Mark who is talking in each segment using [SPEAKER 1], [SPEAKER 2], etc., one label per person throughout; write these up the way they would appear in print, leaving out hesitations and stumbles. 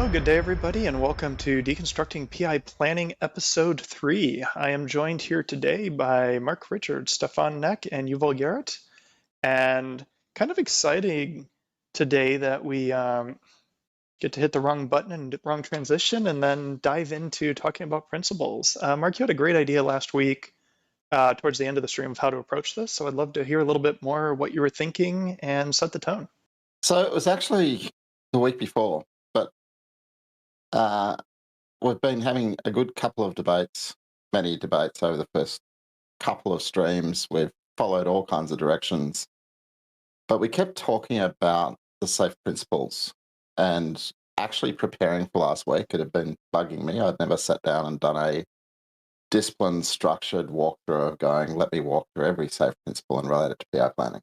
[SPEAKER 1] Well, good day, everybody, and welcome to Deconstructing PI Planning Episode 3. I am joined here today by Mark Richards, Stephan and Yuval Garrett. And kind of exciting today that we get to hit the wrong button and wrong transition and then dive into talking about principles. Mark, you had a great idea last week towards the end of the stream of how to approach this. So I'd love to hear a little bit more what you were thinking and set the tone.
[SPEAKER 2] So it was actually the week before, but we've been having a good couple of debates, many debates over the first couple of streams. We've followed all kinds of directions, but we kept talking about the SAFE principles and actually preparing for last week. It had been bugging me. I'd never sat down and done a disciplined, structured walkthrough of going, let me walk through every SAFE principle and relate it to PI planning.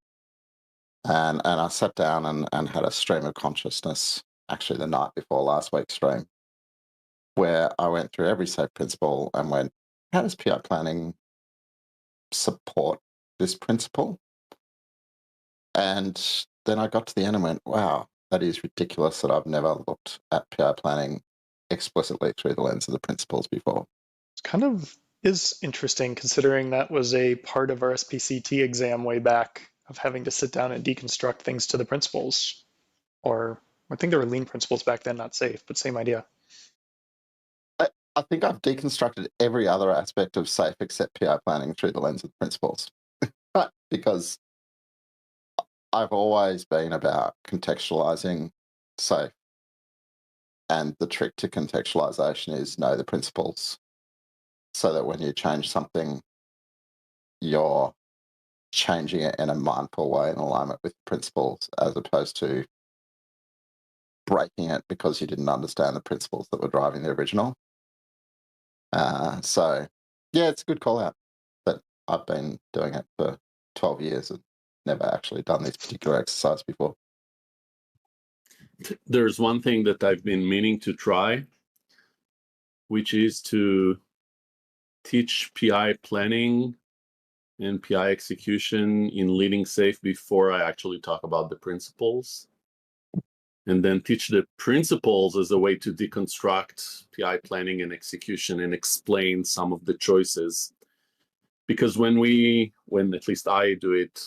[SPEAKER 2] And I sat down and had a stream of consciousness, actually the night before last week's stream, where I went through every SAFE principle and went, how does PI planning support this principle? And then I got to the end and went, wow, that is ridiculous that I've never looked at PI planning explicitly through the lens of the principles before.
[SPEAKER 1] It kind of is interesting considering that was a part of our SPCT exam way back of having to sit down and deconstruct things to the principles. Or I think there were lean principles back then, not SAFE, but same idea.
[SPEAKER 2] I think I've deconstructed every other aspect of SAFE except PI planning through the lens of the principles. Because I've always been about contextualizing SAFE. And the trick to contextualization is know the principles so that when you change something, you're changing it in a mindful way in alignment with principles as opposed to breaking it because you didn't understand the principles that were driving the original. So, yeah, it's a good call out, but I've been doing it for 12 years and never actually done this particular exercise before.
[SPEAKER 3] There's one thing that I've been meaning to try, which is to teach PI planning and PI execution in leading SAFE before I actually talk about the principles. And then teach the principles as a way to deconstruct PI planning and execution and explain some of the choices. Because when at least I do it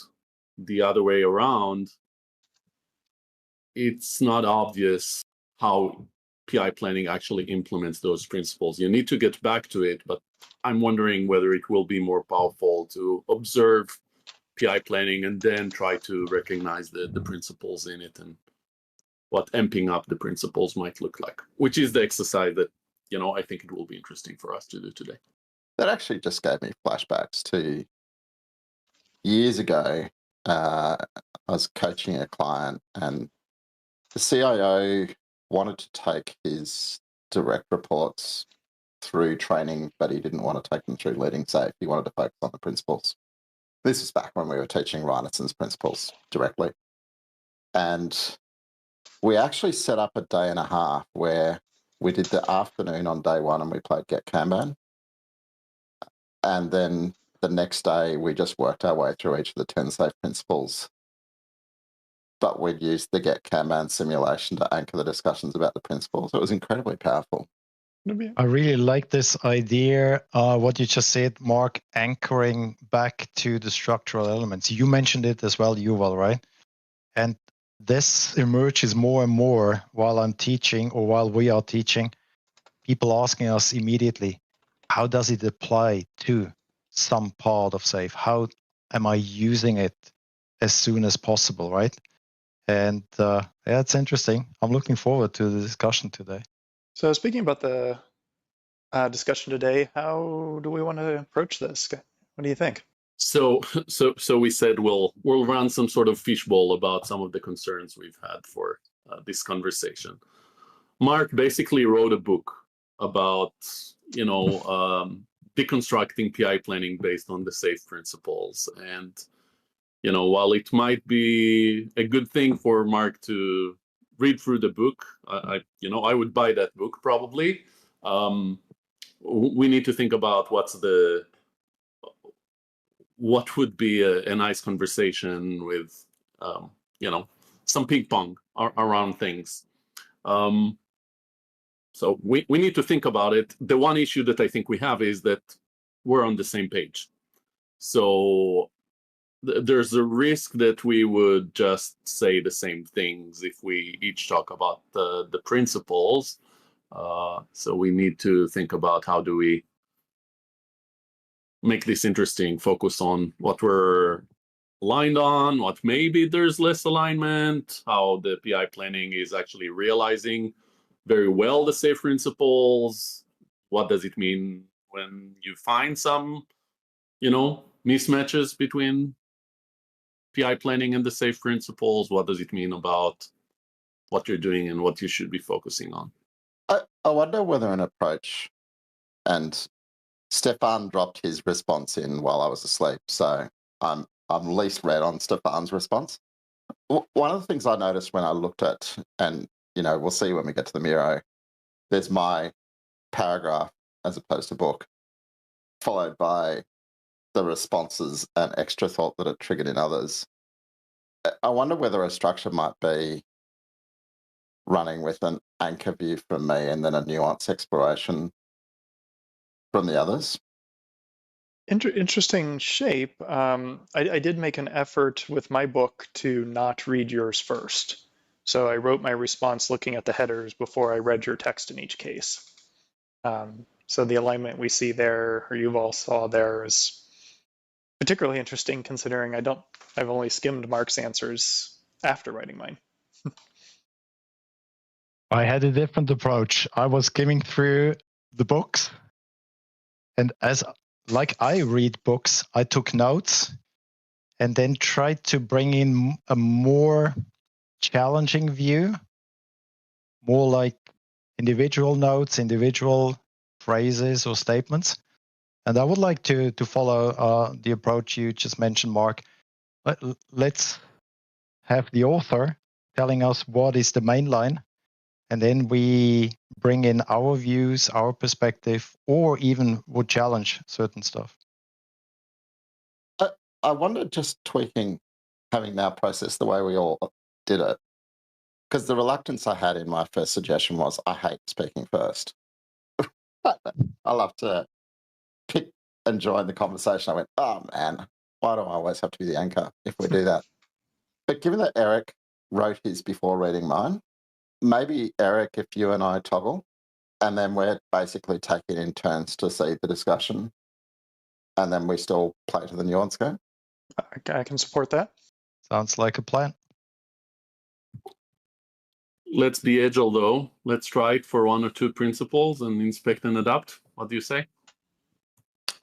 [SPEAKER 3] the other way around, it's not obvious how PI planning actually implements those principles. You need to get back to it, but I'm wondering whether it will be more powerful to observe PI planning and then try to recognize the principles in it and what amping up the principles might look like, which is the exercise that, I think it will be interesting for us to do today.
[SPEAKER 2] That actually just gave me flashbacks to years ago. I was coaching a client and the CIO wanted to take his direct reports through training, but he didn't want to take them through leading SAFE. He wanted to focus on the principles. This was back when we were teaching Reinerson's principles directly. And we actually set up a day and a half where we did the afternoon on day one and we played Get Kanban. And then the next day, we just worked our way through each of the 10 SAFE principles. But we'd use the Get Kanban simulation to anchor the discussions about the principles. It was incredibly powerful.
[SPEAKER 4] I really like this idea, what you just said, Mark, anchoring back to the structural elements. You mentioned it as well, Yuval, right? And this emerges more and more while I'm teaching or while we are teaching, people asking us immediately, how does it apply to some part of SAFE? How am I using it as soon as possible, right? And yeah, it's interesting. I'm looking forward to the discussion today.
[SPEAKER 1] So speaking about the discussion today, how do we want to approach this? What do you think?
[SPEAKER 3] So we said we'll run some sort of fishbowl about some of the concerns we've had for this conversation. Mark basically wrote a book about deconstructing PI planning based on the SAFE principles. And while it might be a good thing for Mark to read through the book, I would buy that book probably. We need to think about what would be a nice conversation with, some ping pong around things. So we need to think about it. The one issue that I think we have is that we're on the same page. So there's a risk that we would just say the same things if we each talk about the principles. So we need to think about how do we make this interesting, focus on what we're aligned on, what maybe there's less alignment, how the PI planning is actually realizing very well the safe principles. What does it mean when you find some, mismatches between PI planning and the safe principles? What does it mean about what you're doing and what you should be focusing on?
[SPEAKER 2] I wonder whether an approach, and Stephan dropped his response in while I was asleep, so I'm least read on Stephan's response. One of the things I noticed when I looked at, and we'll see when we get to the Miro, there's my paragraph as opposed to book, followed by the responses and extra thought that it triggered in others. I wonder whether a structure might be running with an anchor view from me and then a nuance exploration from the others.
[SPEAKER 1] Interesting shape. I did make an effort with my book to not read yours first. So I wrote my response looking at the headers before I read your text in each case. So the alignment we see there, or Yuval saw there, is particularly interesting considering I've only skimmed Mark's answers after writing mine.
[SPEAKER 4] I had a different approach. I was skimming through the books, and like I read books, I took notes and then tried to bring in a more challenging view, more like individual notes, individual phrases or statements. And I would like to follow the approach you just mentioned, Mark. Let's have the author telling us what is the main line, and then we bring in our views, our perspective, or even would challenge certain stuff.
[SPEAKER 2] I wonder, just tweaking, having now processed the way we all did it, because the reluctance I had in my first suggestion was I hate speaking first. I love to pick and join the conversation. I went, oh man, why do I always have to be the anchor if we do that? But given that Eric wrote his before reading mine, maybe Eric, if you and I toggle, and then we're basically taking in turns to see the discussion, and then we still play to the nuance game.
[SPEAKER 1] I can support that.
[SPEAKER 4] Sounds like a plan.
[SPEAKER 3] Let's be agile, though. Let's try it for 1 or 2 principles and inspect and adapt. What do you say?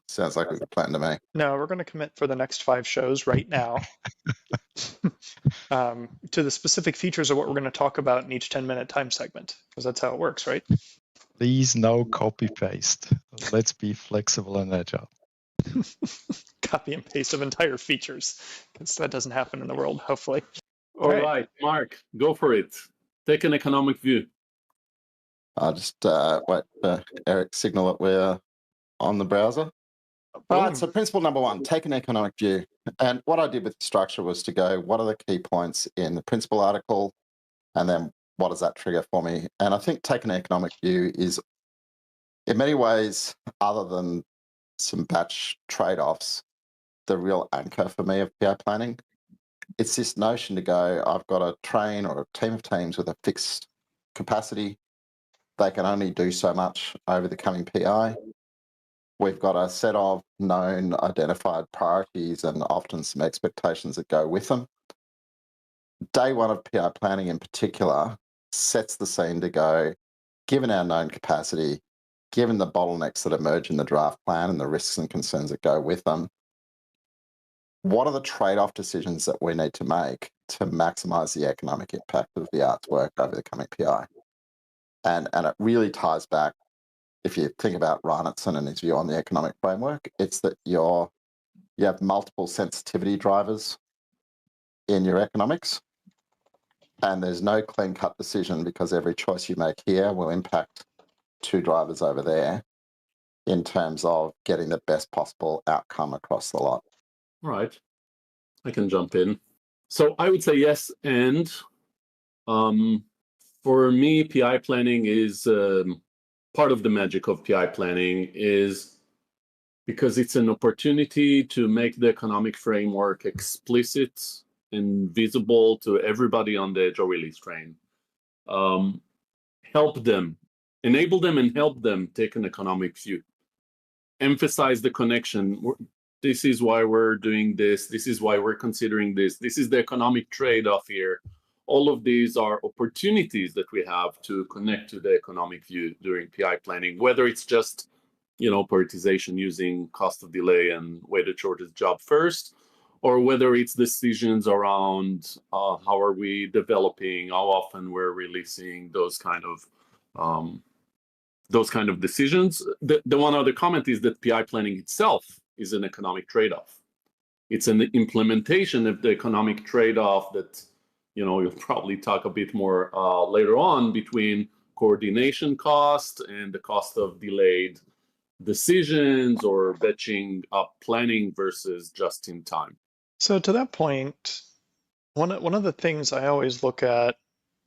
[SPEAKER 2] Sounds like a good plan to me.
[SPEAKER 1] No, we're going to commit for the next 5 shows right now to the specific features of what we're going to talk about in each 10-minute time segment, because that's how it works, right?
[SPEAKER 4] Please no copy paste. Let's be flexible and agile.
[SPEAKER 1] Copy and paste of entire features, because that doesn't happen in the world, hopefully.
[SPEAKER 3] All right, Mark, go for it. Take an economic view.
[SPEAKER 2] I'll just wait for Eric's signal that we're on the browser. All right, so principle number 1, take an economic view. And what I did with the structure was to go, what are the key points in the principle article? And then what does that trigger for me? And I think take an economic view is, in many ways, other than some batch trade-offs, the real anchor for me of PI planning. It's this notion to go, I've got a train or a team of teams with a fixed capacity. They can only do so much over the coming PI. We've got a set of known identified priorities and often some expectations that go with them. Day 1 of PI planning in particular sets the scene to go, given our known capacity, given the bottlenecks that emerge in the draft plan and the risks and concerns that go with them, what are the trade-off decisions that we need to make to maximize the economic impact of the artwork over the coming PI? And it really ties back, if you think about Reinhartson and his view on the economic framework, it's that you have multiple sensitivity drivers in your economics, and there's no clean-cut decision because every choice you make here will impact 2 drivers over there in terms of getting the best possible outcome across the lot.
[SPEAKER 3] All right, I can jump in. So I would say yes, and For me, PI planning is part of the magic of PI planning is because it's an opportunity to make the economic framework explicit and visible to everybody on the agile release train. Help them, enable them and help them take an economic view. Emphasize the connection. This is why we're doing this. This is why we're considering this. This is the economic trade-off here. All of these are opportunities that we have to connect to the economic view during PI planning, whether it's just, prioritization using cost of delay and weighted shortest job first, or whether it's decisions around how are we developing, how often we're releasing, those kind of decisions. The one other comment is that PI planning itself is an economic trade-off. It's an implementation of the economic trade-off that, you'll probably talk a bit more later on, between coordination cost and the cost of delayed decisions or batching up planning versus just in time.
[SPEAKER 1] So to that point, one of the things I always look at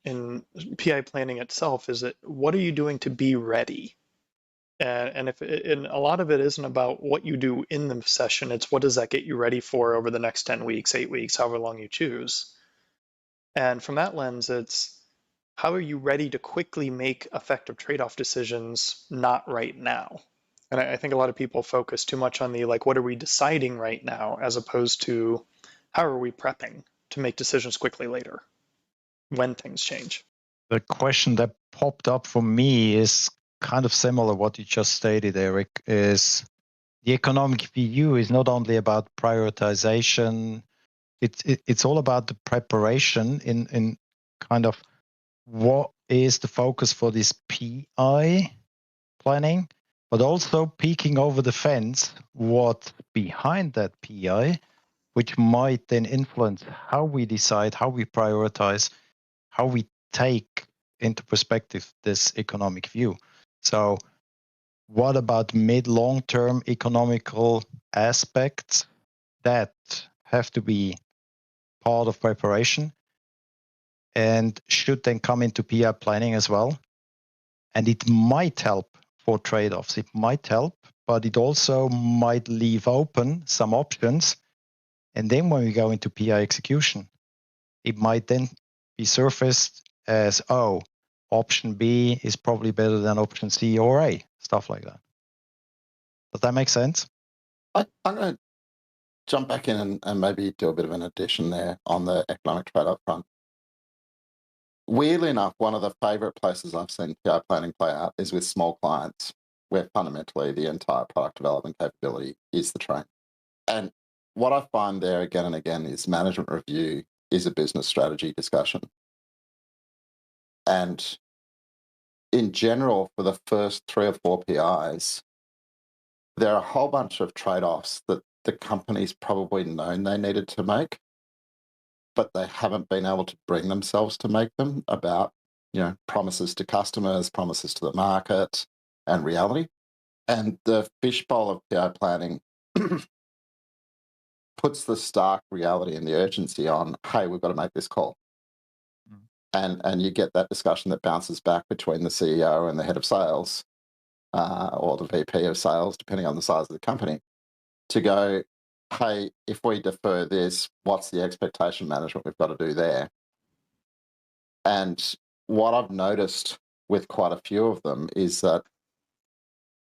[SPEAKER 1] in PI planning itself is that what are you doing to be ready? And a lot of it isn't about what you do in the session, it's what does that get you ready for over the next 10 weeks, 8 weeks, however long you choose. And from that lens, it's how are you ready to quickly make effective trade-off decisions, not right now? And I think a lot of people focus too much on the what are we deciding right now, as opposed to how are we prepping to make decisions quickly later when things change.
[SPEAKER 4] The question that popped up for me is kind of similar to what you just stated, Eric, is the economic view is not only about prioritization, it's all about the preparation in kind of what is the focus for this PI planning, but also peeking over the fence what's behind that PI, which might then influence how we decide, how we prioritize, how we take into perspective this economic view. So what about mid-long-term economical aspects that have to be part of preparation and should then come into PI planning as well? And it might help for trade-offs. It might help, but it also might leave open some options. And then when we go into PI execution, it might then be surfaced as, option B is probably better than option C or A, stuff like that. Does that make sense?
[SPEAKER 2] I'm going to jump back in and maybe do a bit of an addition there on the economic trade-off front. Weirdly enough, one of the favorite places I've seen PI planning play out is with small clients, where fundamentally the entire product development capability is the train. And what I find there again and again is management review is a business strategy discussion. And in general, for the first 3 or 4 PIs, there are a whole bunch of trade-offs that the company's probably known they needed to make, but they haven't been able to bring themselves to make them, about, promises to customers, promises to the market, and reality. And the fishbowl of PI planning puts the stark reality and the urgency on, hey, we've got to make this call. And you get that discussion that bounces back between the CEO and the head of sales, or the VP of sales, depending on the size of the company, to go, hey, if we defer this, what's the expectation management we've got to do there? And what I've noticed with quite a few of them is that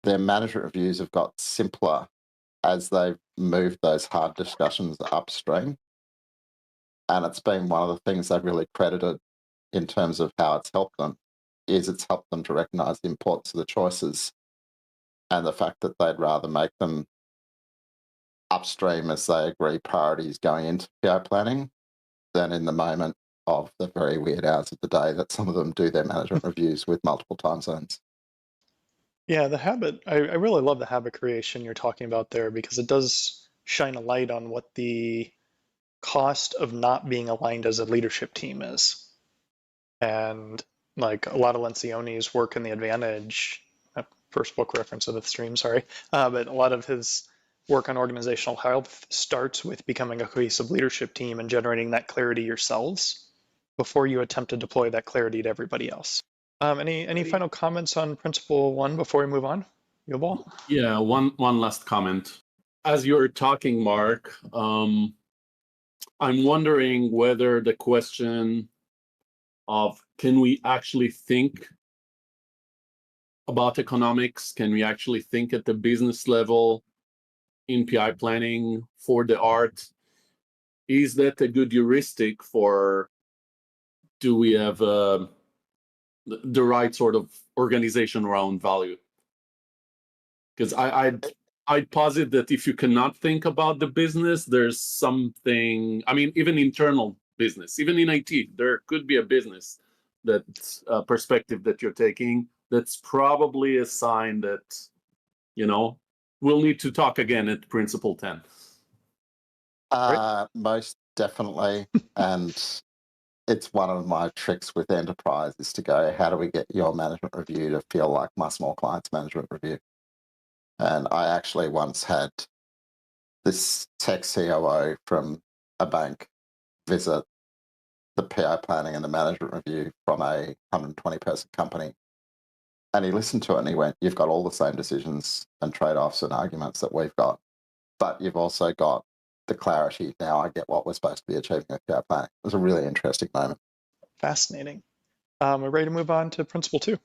[SPEAKER 2] their management reviews have got simpler as they've moved those hard discussions upstream. And it's been one of the things they've really credited in terms of how it's helped them, is it's helped them to recognize the importance of the choices and the fact that they'd rather make them upstream as they agree priorities going into PI planning than in the moment of the very weird hours of the day that some of them do their management reviews with multiple time zones.
[SPEAKER 1] Yeah, the habit, I really love the habit creation you're talking about there, because it does shine a light on what the cost of not being aligned as a leadership team is. And like a lot of Lencioni's work in The Advantage, first book reference of the stream, sorry, but a lot of his work on organizational health starts with becoming a cohesive leadership team and generating that clarity yourselves. before you attempt to deploy that clarity to everybody else. Any final comments on principle 1 before we move on? Yuval?
[SPEAKER 3] Yeah, one last comment. As you're talking, Mark, I'm wondering whether the question of can we actually think about economics? Can we actually think at the business level in PI planning for the art? Is that a good heuristic for, do we have the right sort of organization around value? Because I'd posit that if you cannot think about the business, there's something, I mean, even internal business, even in IT, there could be a business that's a perspective that you're taking that's probably a sign that, you know, we'll need to talk again at principle 10.
[SPEAKER 2] Most definitely. And it's one of my tricks with enterprise is to go, how do we get your management review to feel like my small client's management review? And I actually once had this tech COO from a bank visit the PI planning and the management review from a 120-person company. And he listened to it and he went, you've got all the same decisions and trade-offs and arguments that we've got, but you've also got the clarity. Now I get what we're supposed to be achieving with PI planning. It was a really interesting moment.
[SPEAKER 1] Fascinating. We're ready to move on to principle 2.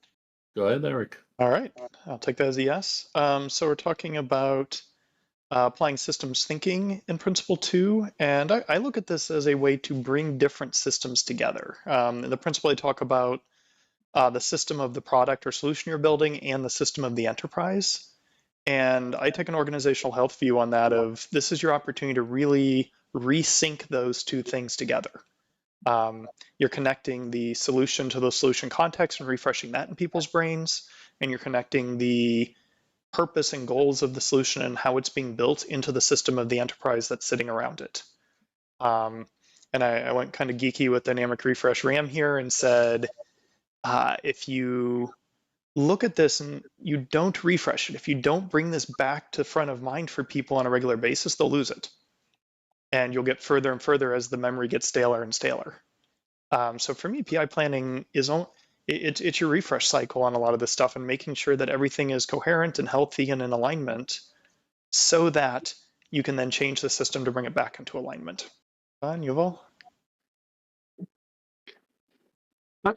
[SPEAKER 3] Go ahead, Eric.
[SPEAKER 1] All right, I'll take that as a yes. So we're talking about applying systems thinking in principle 2, and I look at this as a way to bring different systems together. In the principle I talk about the system of the product or solution you're building and the system of the enterprise. And I take an organizational health view on that of this is your opportunity to really resync those two things together. You're connecting the solution to the solution context and refreshing that in people's brains, and you're connecting the purpose and goals of the solution and how it's being built into the system of the enterprise that's sitting around it. And I went kind of geeky with dynamic refresh RAM here and said, if you look at this and you don't refresh it, if you don't bring this back to front of mind for people on a regular basis, they'll lose it. And you'll get further and further as the memory gets staler and staler. So for me, PI planning is it's your refresh cycle on a lot of this stuff and making sure that everything is coherent and healthy and in alignment so that you can then change the system to bring it back into alignment. Yuval?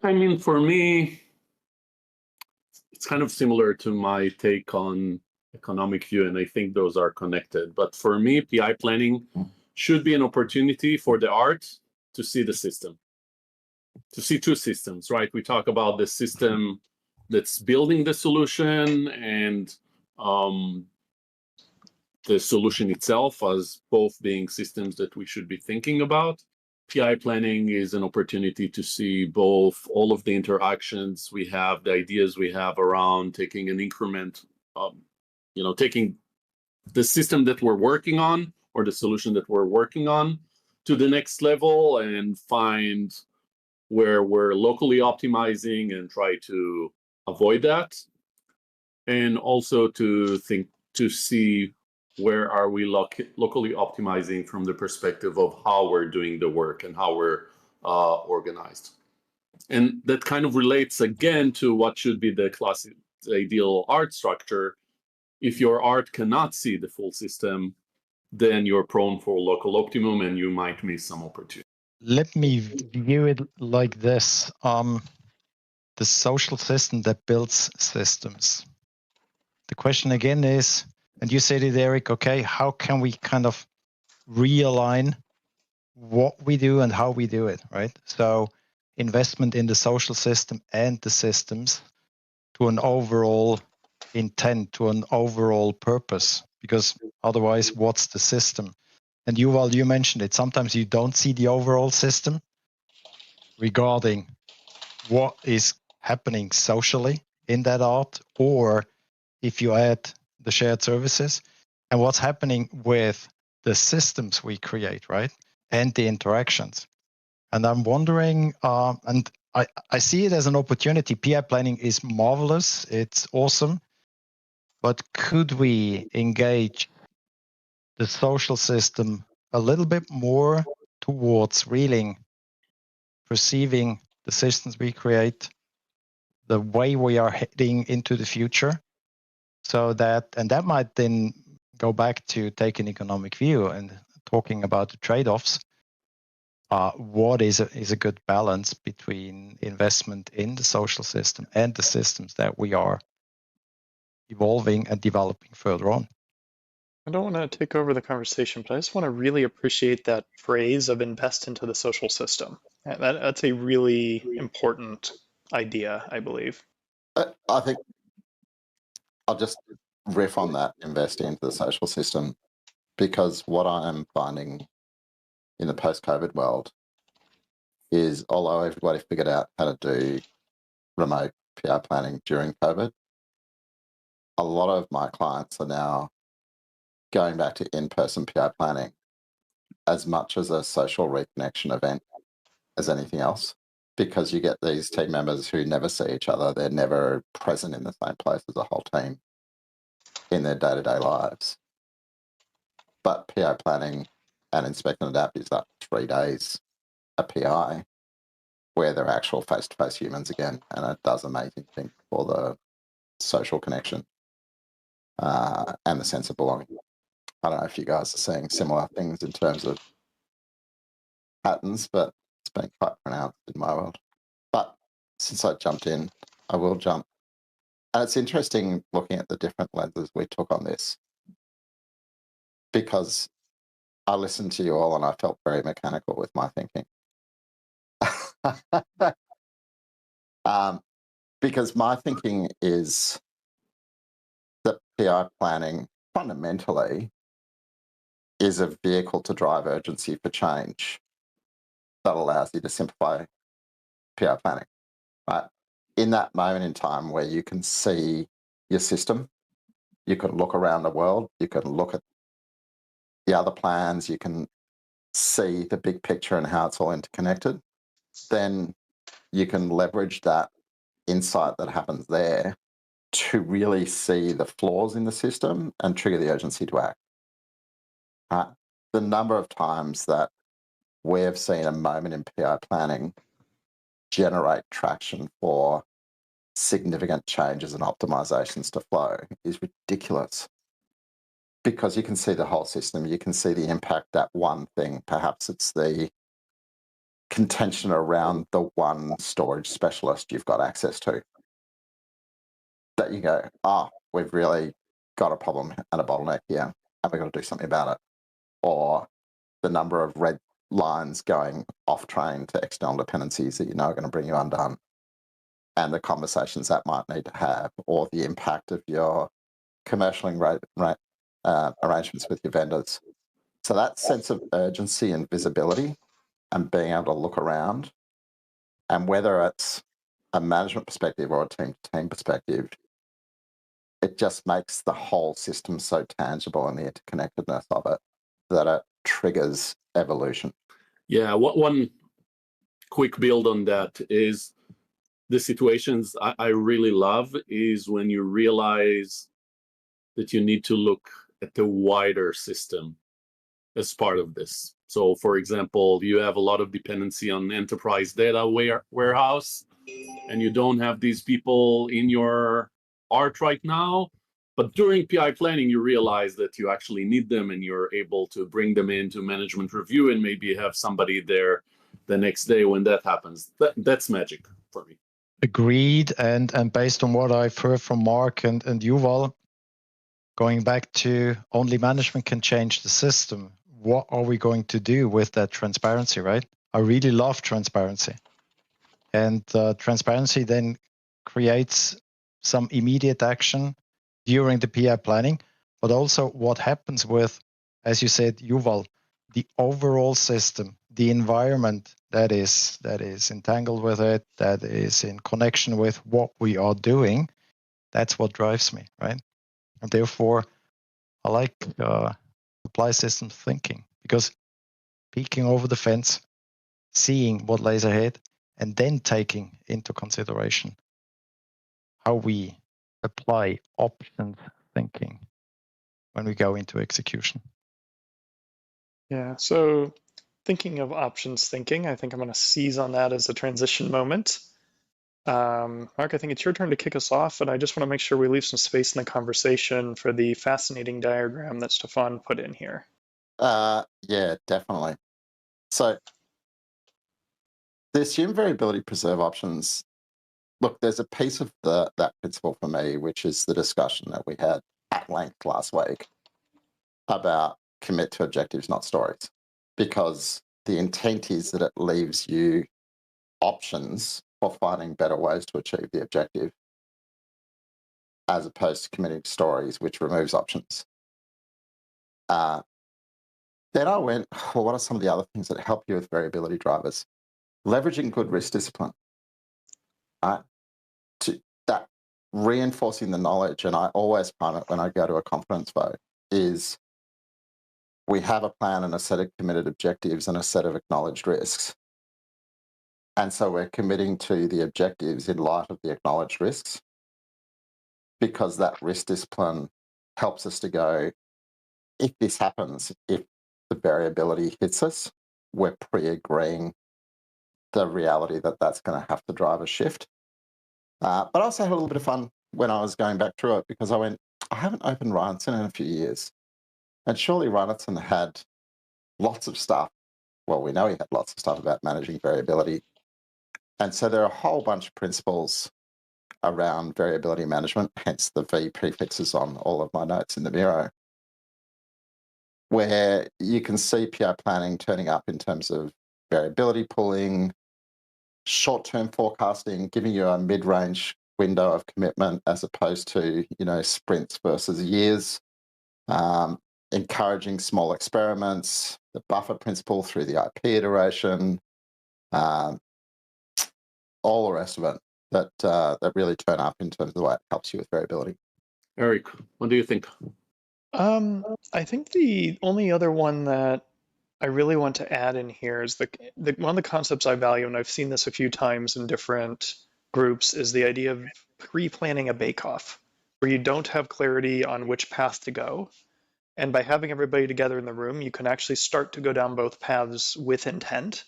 [SPEAKER 3] I mean, for me, it's kind of similar to my take on economic view, and I think those are connected. But for me, PI planning should be an opportunity for the art to see the system, to see two systems, right? We talk about the system that's building the solution and the solution itself as both being systems that we should be thinking about. PI planning is an opportunity to see both all of the interactions we have, the ideas we have around taking an increment, taking the system that we're working on or the solution that we're working on to the next level and find where we're locally optimizing and try to avoid that. And also to see where are we locally optimizing from the perspective of how we're doing the work and how we're organized. And that kind of relates again to what should be the classic ideal art structure. If your art cannot see the full system, then you're prone for local optimum and you might miss some opportunity.
[SPEAKER 4] Let me view it like this. The social system that builds systems. The question again is, and you said it, Eric, okay, how can we kind of realign what we do and how we do it, right? So investment in the social system and the systems to an overall intent, to an overall purpose, because otherwise, what's the system? And Yuval, you mentioned it. Sometimes you don't see the overall system regarding what is happening socially in that art, or if you add the shared services and what's happening with the systems we create, right? And the interactions. And I'm wondering, and I see it as an opportunity. PI planning is marvelous. It's awesome. But could we engage the social system a little bit more towards perceiving the systems we create, the way we are heading into the future, so that might then go back to take an economic view and talking about the trade-offs. What is a good balance between investment in the social system and the systems that we are evolving and developing further on?
[SPEAKER 1] I don't want to take over the conversation, but I just want to really appreciate that phrase of invest into the social system. That's a really important idea, I believe.
[SPEAKER 2] I think I'll just riff on that, invest into the social system, because what I am finding in the post-COVID world is, although everybody figured out how to do remote PR planning during COVID, a lot of my clients are now going back to in-person PR planning as much as a social reconnection event as anything else, because you get these team members who never see each other. They're never present in the same place as a whole team in their day-to-day lives. But PI planning and inspect and adapt is like 3 days a PI where they're actual face-to-face humans again, and it does amazing things for the social connection and the sense of belonging. I don't know if you guys are seeing similar things in terms of patterns, but it's been quite pronounced in my world. But since I jumped in, I will jump. And it's interesting looking at the different lenses we took on this, because I listened to you all and I felt very mechanical with my thinking. Because my thinking is that PI planning fundamentally is a vehicle to drive urgency for change that allows you to simplify PI planning, right? In that moment in time where you can see your system, you can look around the world, you can look at the other plans, you can see the big picture and how it's all interconnected, then you can leverage that insight that happens there to really see the flaws in the system and trigger the urgency to act. The number of times that we've seen a moment in PI planning generate traction for significant changes and optimizations to flow is ridiculous, because you can see the whole system, you can see the impact that one thing, perhaps it's the contention around the one storage specialist you've got access to, that you go, we've really got a problem and a bottleneck here, and we've got to do something about it. Or the number of red lines going off train to external dependencies that you know are going to bring you undone, and the conversations that might need to have, or the impact of your commercial arrangements with your vendors. So that sense of urgency and visibility and being able to look around, and whether it's a management perspective or a team-to-team perspective, it just makes the whole system so tangible and the interconnectedness of it that it triggers evolution.
[SPEAKER 3] Yeah, one quick build on that is the situations I really love is when you realize that you need to look at the wider system as part of this. So, for example, you have a lot of dependency on enterprise data warehouse, and you don't have these people in your art right now. But during PI planning, you realize that you actually need them, and you're able to bring them into management review and maybe have somebody there the next day when that happens. That's magic for me.
[SPEAKER 4] Agreed. And based on what I've heard from Mark and Yuval, going back to only management can change the system, what are we going to do with that transparency, right? I really love transparency. And transparency then creates some immediate action during the PI planning, but also what happens with, as you said, Yuval, the overall system, the environment that is entangled with it, that is in connection with what we are doing. That's what drives me, right? And therefore, I like supply system thinking, because peeking over the fence, seeing what lays ahead, and then taking into consideration how we apply options thinking when we go into execution.
[SPEAKER 1] Yeah, so thinking of options thinking. I think I'm going to seize on that as a transition moment. Mark, I think it's your turn to kick us off, and I just want to make sure we leave some space in the conversation for the fascinating diagram that Stephan put in here.
[SPEAKER 2] Yeah, definitely. So the assumed variability preserve options, look, there's a piece of that principle for me, which is the discussion that we had at length last week about commit to objectives, not stories, because the intent is that it leaves you options for finding better ways to achieve the objective, as opposed to committing to stories, which removes options. Then I went, well, what are some of the other things that help you with variability drivers? Leveraging good risk discipline. That reinforcing the knowledge, and I always find it when I go to a confidence vote, is we have a plan and a set of committed objectives and a set of acknowledged risks. And so we're committing to the objectives in light of the acknowledged risks, because that risk discipline helps us to go, if this happens, if the variability hits us, we're pre-agreeing the reality that that's going to have to drive a shift. But I also had a little bit of fun when I was going back through it, because I went, I haven't opened Reinson in a few years. And surely Reinson had lots of stuff. Well, we know he had lots of stuff about managing variability. And so there are a whole bunch of principles around variability management, hence the V prefixes on all of my notes in the Miro, where you can see PI planning turning up in terms of variability pooling, short-term forecasting, giving you a mid-range window of commitment as opposed to, sprints versus years, encouraging small experiments, the buffer principle through the IP iteration, all the rest of it that really turn up in terms of the way it helps you with variability.
[SPEAKER 3] Eric, what do you think?
[SPEAKER 1] I think the only other one that I really want to add in here is one of the concepts I value, and I've seen this a few times in different groups, is the idea of pre-planning a bake-off, where you don't have clarity on which path to go. And by having everybody together in the room, you can actually start to go down both paths with intent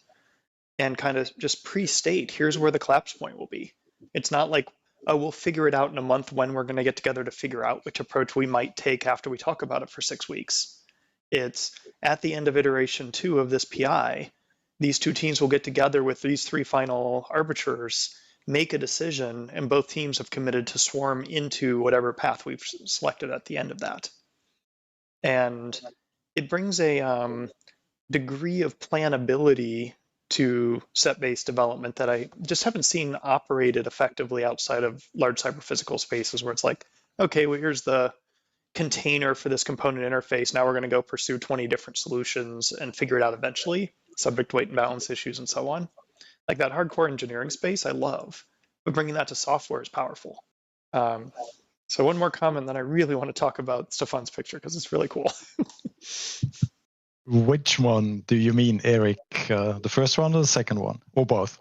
[SPEAKER 1] and kind of just pre-state, here's where the collapse point will be. It's not like, oh, we'll figure it out in a month when we're going to get together to figure out which approach we might take after we talk about it for 6 weeks. It's at the end of iteration 2 of this PI, these two teams will get together with these 3 final arbiters, make a decision, and both teams have committed to swarm into whatever path we've selected at the end of that. And it brings a degree of planability to set-based development that I just haven't seen operated effectively outside of large cyber-physical spaces, where it's like, okay, well, here's the container for this component interface. Now we're going to go pursue 20 different solutions and figure it out eventually, subject weight and balance issues and so on. Like that hardcore engineering space, I love, but bringing that to software is powerful. So one more comment, then I really want to talk about Stephan's picture because it's really cool.
[SPEAKER 4] Which one do you mean, Eric? The first one or the second one, or both?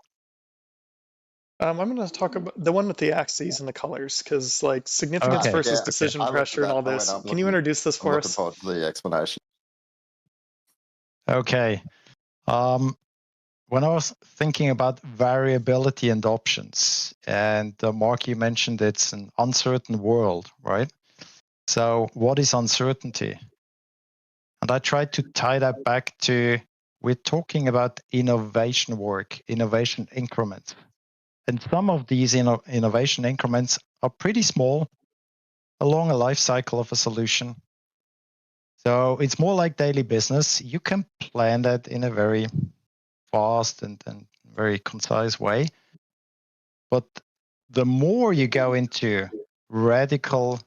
[SPEAKER 1] I'm going to talk about the one with the axes and the colors, because like significance versus decision pressure and all this. Can you introduce this for us?
[SPEAKER 2] I'm looking forward to the explanation.
[SPEAKER 4] Okay. When I was thinking about variability and options, and Mark, you mentioned it's an uncertain world, right? So what is uncertainty? And I tried to tie that back to, we're talking about innovation work, innovation increments. And some of these innovation increments are pretty small along a life cycle of a solution. So it's more like daily business. You can plan that in a very fast and very concise way. But the more you go into radical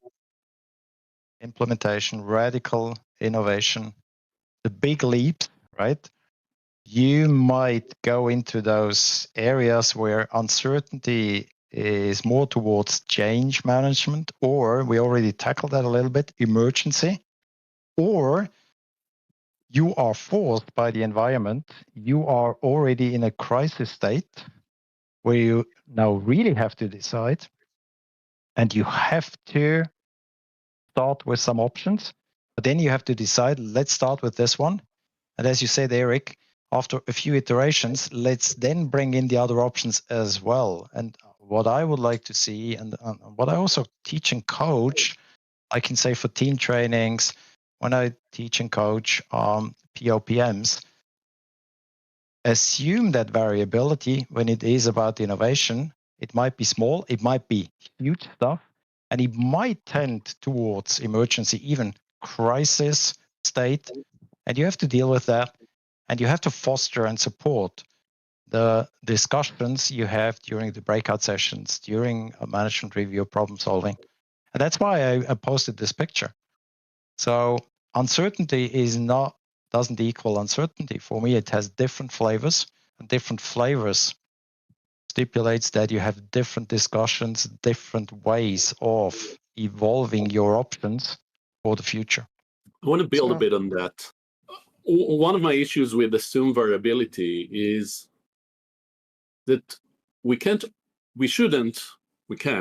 [SPEAKER 4] implementation, radical innovation, the big leaps, right? You might go into those areas where uncertainty is more towards change management, or we already tackled that a little bit, emergency, or you are forced by the environment, you are already in a crisis state where you now really have to decide, and you have to start with some options, but then you have to decide, let's start with this one. And as you said, Eric, after a few iterations, let's then bring in the other options as well. And what I would like to see, and what I also teach and coach, I can say for team trainings, when I teach and coach POPMs, assume that variability when it is about innovation, it might be small, it might be huge stuff, and it might tend towards emergency, even crisis state. And you have to deal with that. And you have to foster and support the discussions you have during the breakout sessions, during a management review, problem solving. And that's why I posted this picture. So uncertainty doesn't equal uncertainty. For me, it has different flavors, and different flavors stipulates that you have different discussions, different ways of evolving your options for the future.
[SPEAKER 3] I want to build a bit on that. One of my issues with assumed variability is that we can,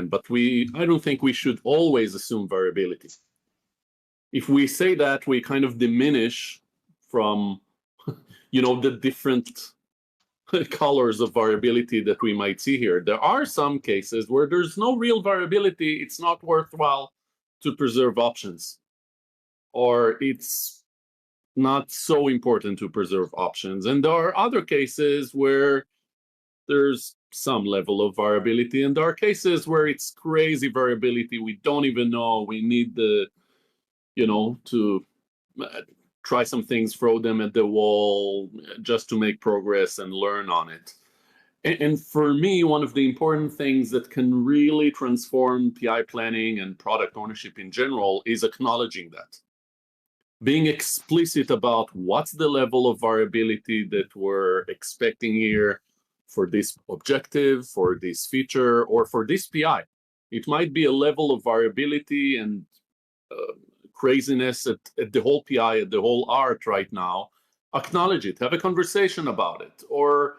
[SPEAKER 3] but I don't think we should always assume variability. If we say that, we kind of diminish from, the different colors of variability that we might see here. There are some cases where there's no real variability. It's not worthwhile to preserve options, or it's not so important to preserve options. And there are other cases where there's some level of variability, and there are cases where it's crazy variability. We don't even know. We need to try some things, throw them at the wall just to make progress and learn on it. And for me, one of the important things that can really transform PI planning and product ownership in general is acknowledging that. Being explicit about what's the level of variability that we're expecting here for this objective, for this feature, or for this PI. It might be a level of variability and craziness at the whole PI, at the whole art right now. Acknowledge it, have a conversation about it, or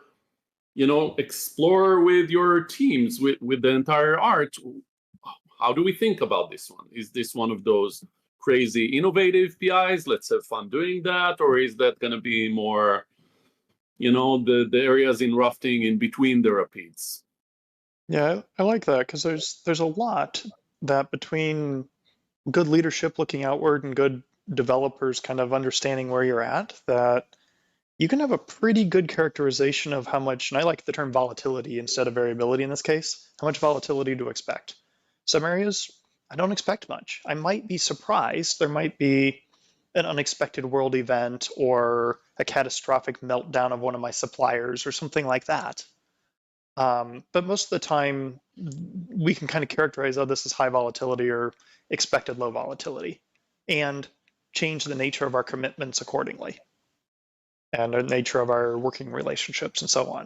[SPEAKER 3] explore with your teams, with the entire art. How do we think about this one? Is this one of those crazy innovative PIs? Let's have fun doing that. Or is that going to be more, the areas in rafting in between the rapids?
[SPEAKER 1] Yeah, I like that, because there's a lot that between good leadership looking outward and good developers kind of understanding where you're at, that you can have a pretty good characterization of how much, and I like the term volatility instead of variability in this case, how much volatility to expect. Some areas, I don't expect much. I might be surprised. There might be an unexpected world event or a catastrophic meltdown of one of my suppliers or something like that. But most of the time, we can kind of characterize, oh, this is high volatility or expected low volatility, and change the nature of our commitments accordingly, and the nature of our working relationships and so on.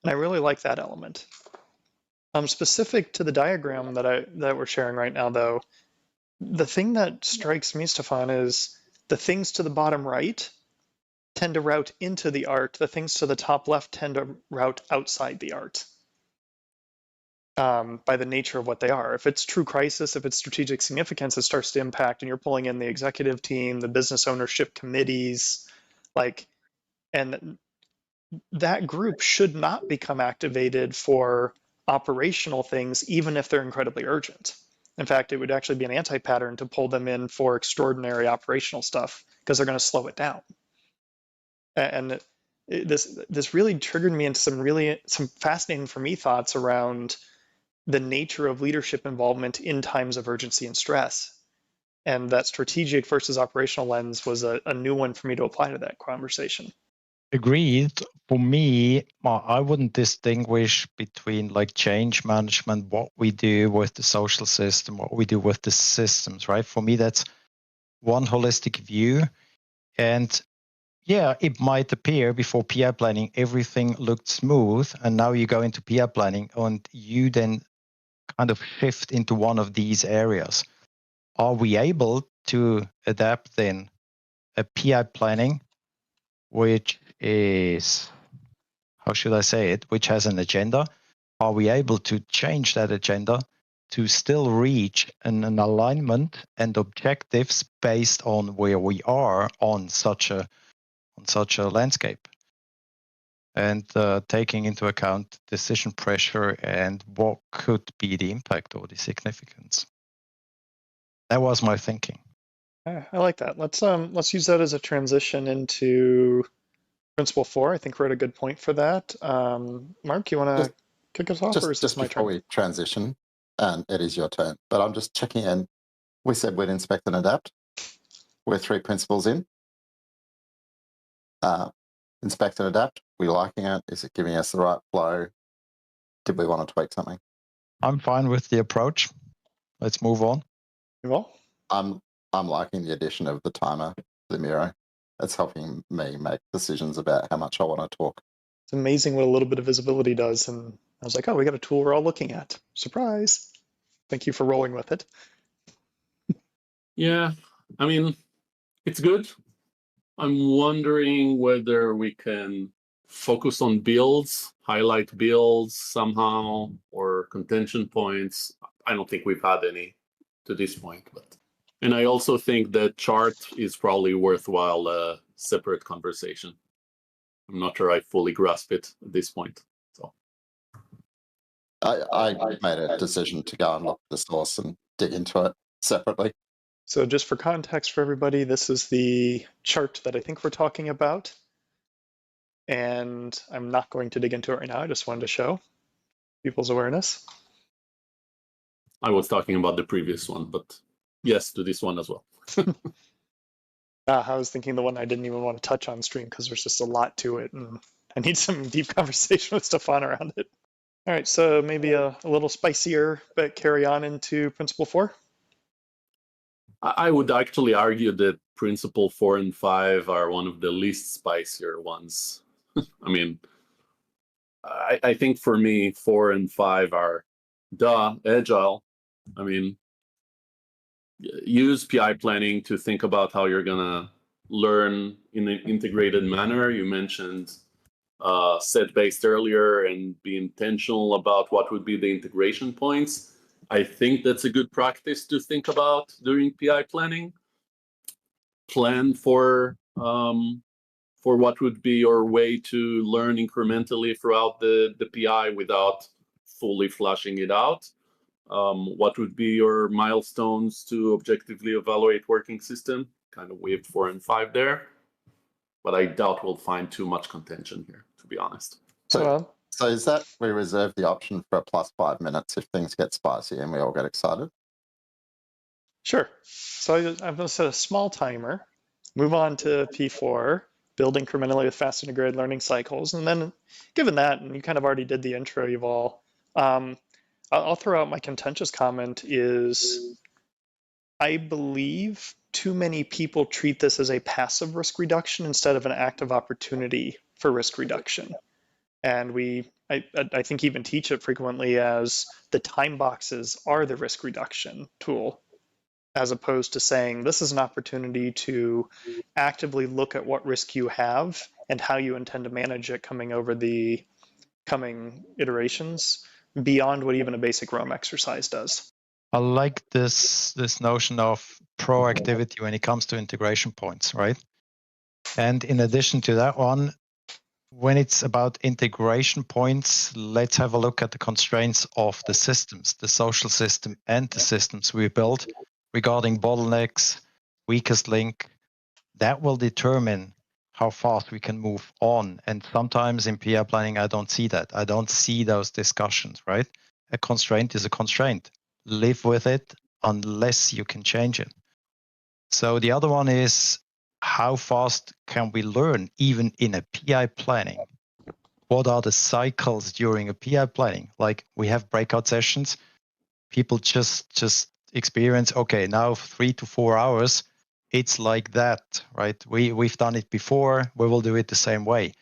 [SPEAKER 1] And I really like that element. Specific to the diagram that we're sharing right now, though, the thing that strikes me, Stephan, is the things to the bottom right tend to route into the art. The things to the top left tend to route outside the art. By the nature of what they are. If it's true crisis, if it's strategic significance, it starts to impact, and you're pulling in the executive team, the business ownership committees, and that group should not become activated for operational things, even if they're incredibly urgent. In fact, it would actually be an anti-pattern to pull them in for extraordinary operational stuff, because they're going to slow it down. And this really triggered me into some fascinating for me thoughts around the nature of leadership involvement in times of urgency and stress. And that strategic versus operational lens was a new one for me to apply to that conversation.
[SPEAKER 4] Agreed. For me, I wouldn't distinguish between change management, what we do with the social system, what we do with the systems, right? For me, that's one holistic view. And yeah, it might appear before PI planning, everything looked smooth. And now you go into PI planning and you then kind of shift into one of these areas. Are we able to adapt then a PI planning, which is, how should I say it, which has an agenda? Are we able to change that agenda to still reach an alignment and objectives based on where we are on such a landscape? and taking into account decision pressure and what could be the impact or the significance. That was my thinking.
[SPEAKER 1] I like that. Let's use that as a transition into Principle 4. I think we're at a good point for that. Mark, you want to kick us off, or is this my
[SPEAKER 2] before
[SPEAKER 1] turn?
[SPEAKER 2] we transition, and it is your turn, but I'm just checking in. We said we'd inspect and adapt. We're 3 principles in. Inspect and adapt. We liking it? Is it giving us the right flow? Did we want to tweak something?
[SPEAKER 4] I'm fine with the approach. Let's move on.
[SPEAKER 1] Yuval?
[SPEAKER 2] I'm liking the addition of the timer, the Miro. It's helping me make decisions about how much I want to talk.
[SPEAKER 1] It's amazing what a little bit of visibility does. And I was like, oh, we got a tool we're all looking at. Surprise. Thank you for rolling with it.
[SPEAKER 3] Yeah, I mean, it's good. I'm wondering whether we can focus on builds, highlight builds somehow, or contention points. I don't think we've had any to this point, and I also think that chart is probably worthwhile a separate conversation. I'm not sure I fully grasp it at this point. So
[SPEAKER 2] I made a decision to go and look at the source and dig into it separately.
[SPEAKER 1] So just for context for everybody, this is the chart that I think we're talking about. And I'm not going to dig into it right now. I just wanted to show people's awareness.
[SPEAKER 3] I was talking about the previous one, but yes, to this one as well.
[SPEAKER 1] I was thinking the one I didn't even want to touch on stream because there's just a lot to it, and I need some deep conversation with Stephan around it. All right, so maybe a little spicier, but carry on into Principle 4.
[SPEAKER 3] I would actually argue that Principle 4 and 5 are one of the least spicier ones. I mean, I think for me, 4 and 5 are agile. I mean, use PI planning to think about how you're gonna learn in an integrated manner. You mentioned set-based earlier, and be intentional about what would be the integration points. I think that's a good practice to think about during PI planning. Plan for what would be your way to learn incrementally throughout the PI without fully flashing it out. What would be your milestones to objectively evaluate working system? Kind of waved 4 and 5 there, but I doubt we'll find too much contention here, to be honest.
[SPEAKER 2] So is that we reserve the option for a +5 minutes if things get spicy and we all get excited?
[SPEAKER 1] Sure. So I'm going to set a small timer, move on to P4, build incrementally with fast integrated learning cycles. And then given that, and you kind of already did the intro, Yuval, I'll throw out my contentious comment is I believe too many people treat this as a passive risk reduction instead of an active opportunity for risk reduction. And I think even teach it frequently as the time boxes are the risk reduction tool, as opposed to saying this is an opportunity to actively look at what risk you have and how you intend to manage it coming over the coming iterations beyond what even a basic Roam exercise does.
[SPEAKER 4] I like this notion of proactivity when it comes to integration points, right? And in addition to that one, when it's about integration points, let's have a look at the constraints of the systems, the social system and the systems we build regarding bottlenecks, weakest link. That will determine how fast we can move on. And sometimes in PI planning, I don't see that. I don't see those discussions, right? A constraint is a constraint. Live with it unless you can change it. So the other one is, how fast can we learn even in a PI planning? What are the cycles during a PI planning? Like we have breakout sessions, people just experience, okay, now 3 to 4 hours, it's like that, right? We've done it before, we will do it the same way.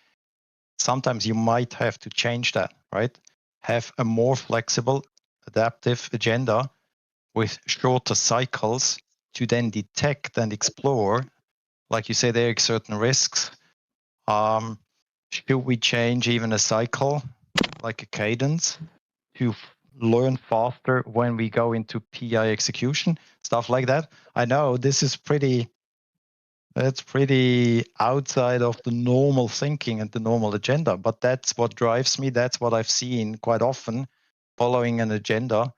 [SPEAKER 4] Sometimes you might have to change that, right? Have a more flexible, adaptive agenda with shorter cycles to then detect and explore. Like you say, there are certain risks. Should we change even a cycle, like a cadence, to learn faster when we go into PI execution, stuff like that? I know this is pretty That's pretty outside of the normal thinking and the normal agenda, but that's what drives me. That's what I've seen quite often, following an agenda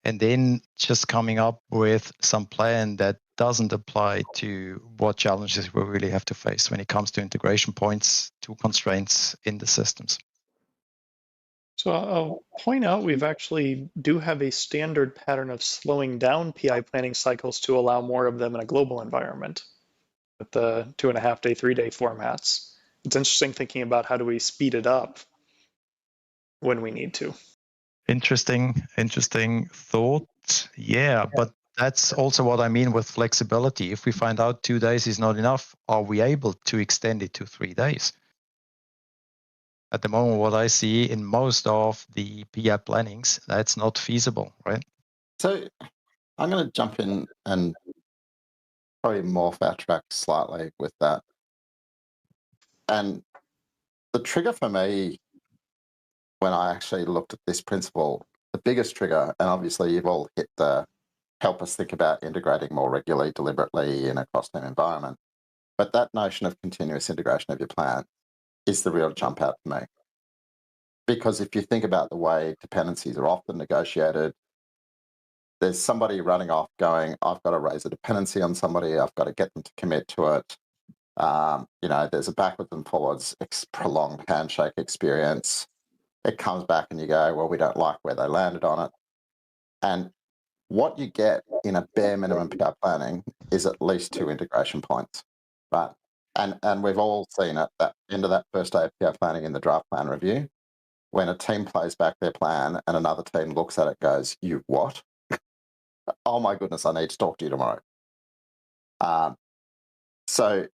[SPEAKER 4] and then just coming up with some plan that doesn't apply to what challenges we really have to face when it comes to integration points, to constraints in the systems.
[SPEAKER 1] So I'll point out we've actually do have a standard pattern of slowing down PI planning cycles to allow more of them in a global environment with the 2.5 day, 3 day formats. It's interesting thinking about how do we speed it up when we need to.
[SPEAKER 4] Interesting thought. Yeah, but that's also what I mean with flexibility. If we find out 2 days is not enough, are we able to extend it to 3 days? At the moment, what I see in most of the PI plannings, that's not feasible, right?
[SPEAKER 2] So I'm going to jump in and probably morph our track slightly with that. And the trigger for me, when I actually looked at this principle, the biggest trigger, and obviously you've all hit the help us think about integrating more regularly, deliberately in a cross-team environment. But that notion of continuous integration of your plan is the real jump out for me. Because if you think about the way dependencies are often negotiated, there's somebody running off going, I've got to raise a dependency on somebody, I've got to get them to commit to it. There's a backwards and forwards prolonged handshake experience. It comes back and you go, well, we don't like where they landed on it. And what you get in a bare minimum PI planning is at least 2 integration points, right? And we've all seen at that end of that first day of PI planning in the draft plan review, when a team plays back their plan and another team looks at it, goes, you what? Oh my goodness, I need to talk to you tomorrow. So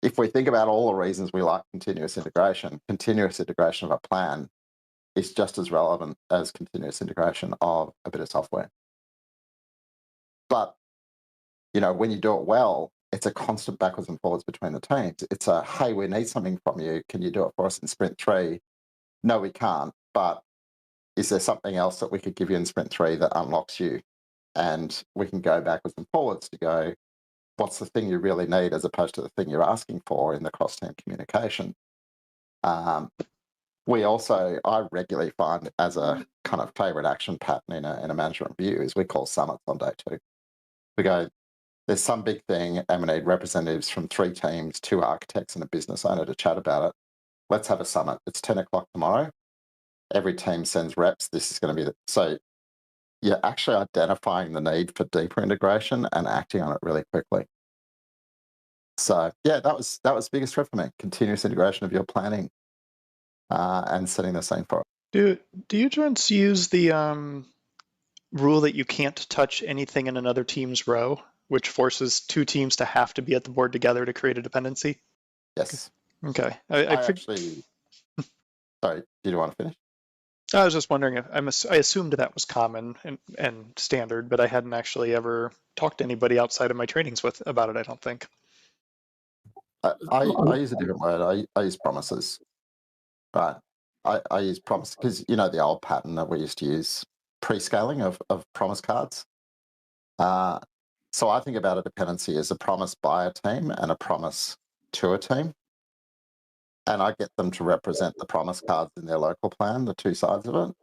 [SPEAKER 2] if we think about all the reasons we like continuous integration of a plan is just as relevant as continuous integration of a bit of software. But, when you do it well, it's a constant backwards and forwards between the teams. It's a, hey, we need something from you. Can you do it for us in sprint 3? No, we can't. But is there something else that we could give you in sprint 3 that unlocks you? And we can go backwards and forwards to go, what's the thing you really need as opposed to the thing you're asking for in the cross-team communication? I regularly find as a kind of favorite action pattern in a management review is we call summits on day 2. We go, there's some big thing and we need representatives from 3 teams, 2 architects and a business owner to chat about it. Let's have a summit. It's 10 o'clock tomorrow. Every team sends reps. This is going to be so you're actually identifying the need for deeper integration and acting on it really quickly. So yeah, that was the biggest threat for me, continuous integration of your planning and setting the scene for it.
[SPEAKER 1] Do you gents use the rule that you can't touch anything in another team's row, which forces 2 teams to have to be at the board together to create a dependency?
[SPEAKER 2] Yes.
[SPEAKER 1] Okay.
[SPEAKER 2] Sorry, did you want to finish?
[SPEAKER 1] I was just wondering if I assumed that was common and standard, but I hadn't actually ever talked to anybody outside of my trainings about it, I don't think.
[SPEAKER 2] I use a different word. I use promises. Right. I use promise because the old pattern that we used to use, pre-scaling of promise cards. So I think about a dependency as a promise by a team and a promise to a team. And I get them to represent the promise cards in their local plan, the 2 sides of it,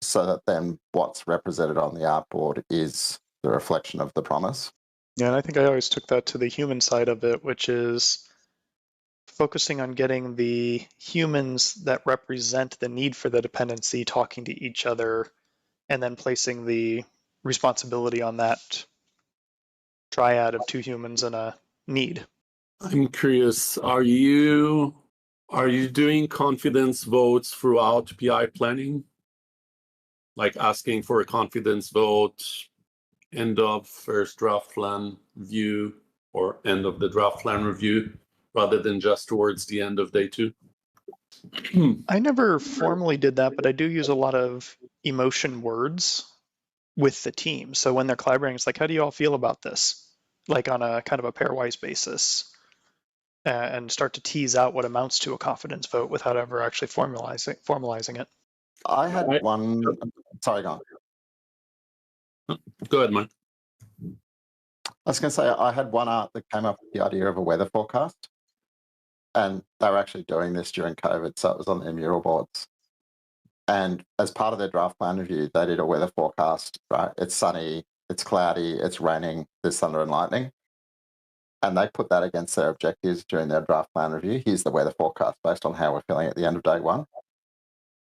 [SPEAKER 2] so that then what's represented on the artboard is the reflection of the promise.
[SPEAKER 1] Yeah, and I think I always took that to the human side of it, which is focusing on getting the humans that represent the need for the dependency talking to each other and then placing the responsibility on that triad of 2 humans and a need.
[SPEAKER 3] I'm curious, are you doing confidence votes throughout PI planning? Like asking for a confidence vote, end of first draft plan review or end of the draft plan review, rather than just towards the end of day 2?
[SPEAKER 1] I never formally did that, but I do use a lot of emotion words with the team. So when they're collaborating, it's like, how do you all feel about this? Like on a kind of a pairwise basis. And start to tease out what amounts to a confidence vote without ever actually formalizing it.
[SPEAKER 2] I had one. Sorry, go on.
[SPEAKER 3] Go ahead, Mike.
[SPEAKER 2] I was going to say, I had one art that came up with the idea of a weather forecast, and they were actually doing this during COVID, so it was on their mural boards. And as part of their draft plan review, they did a weather forecast, right? It's sunny, it's cloudy, it's raining, there's thunder and lightning. And they put that against their objectives during their draft plan review. Here's the weather forecast based on how we're feeling at the end of day one.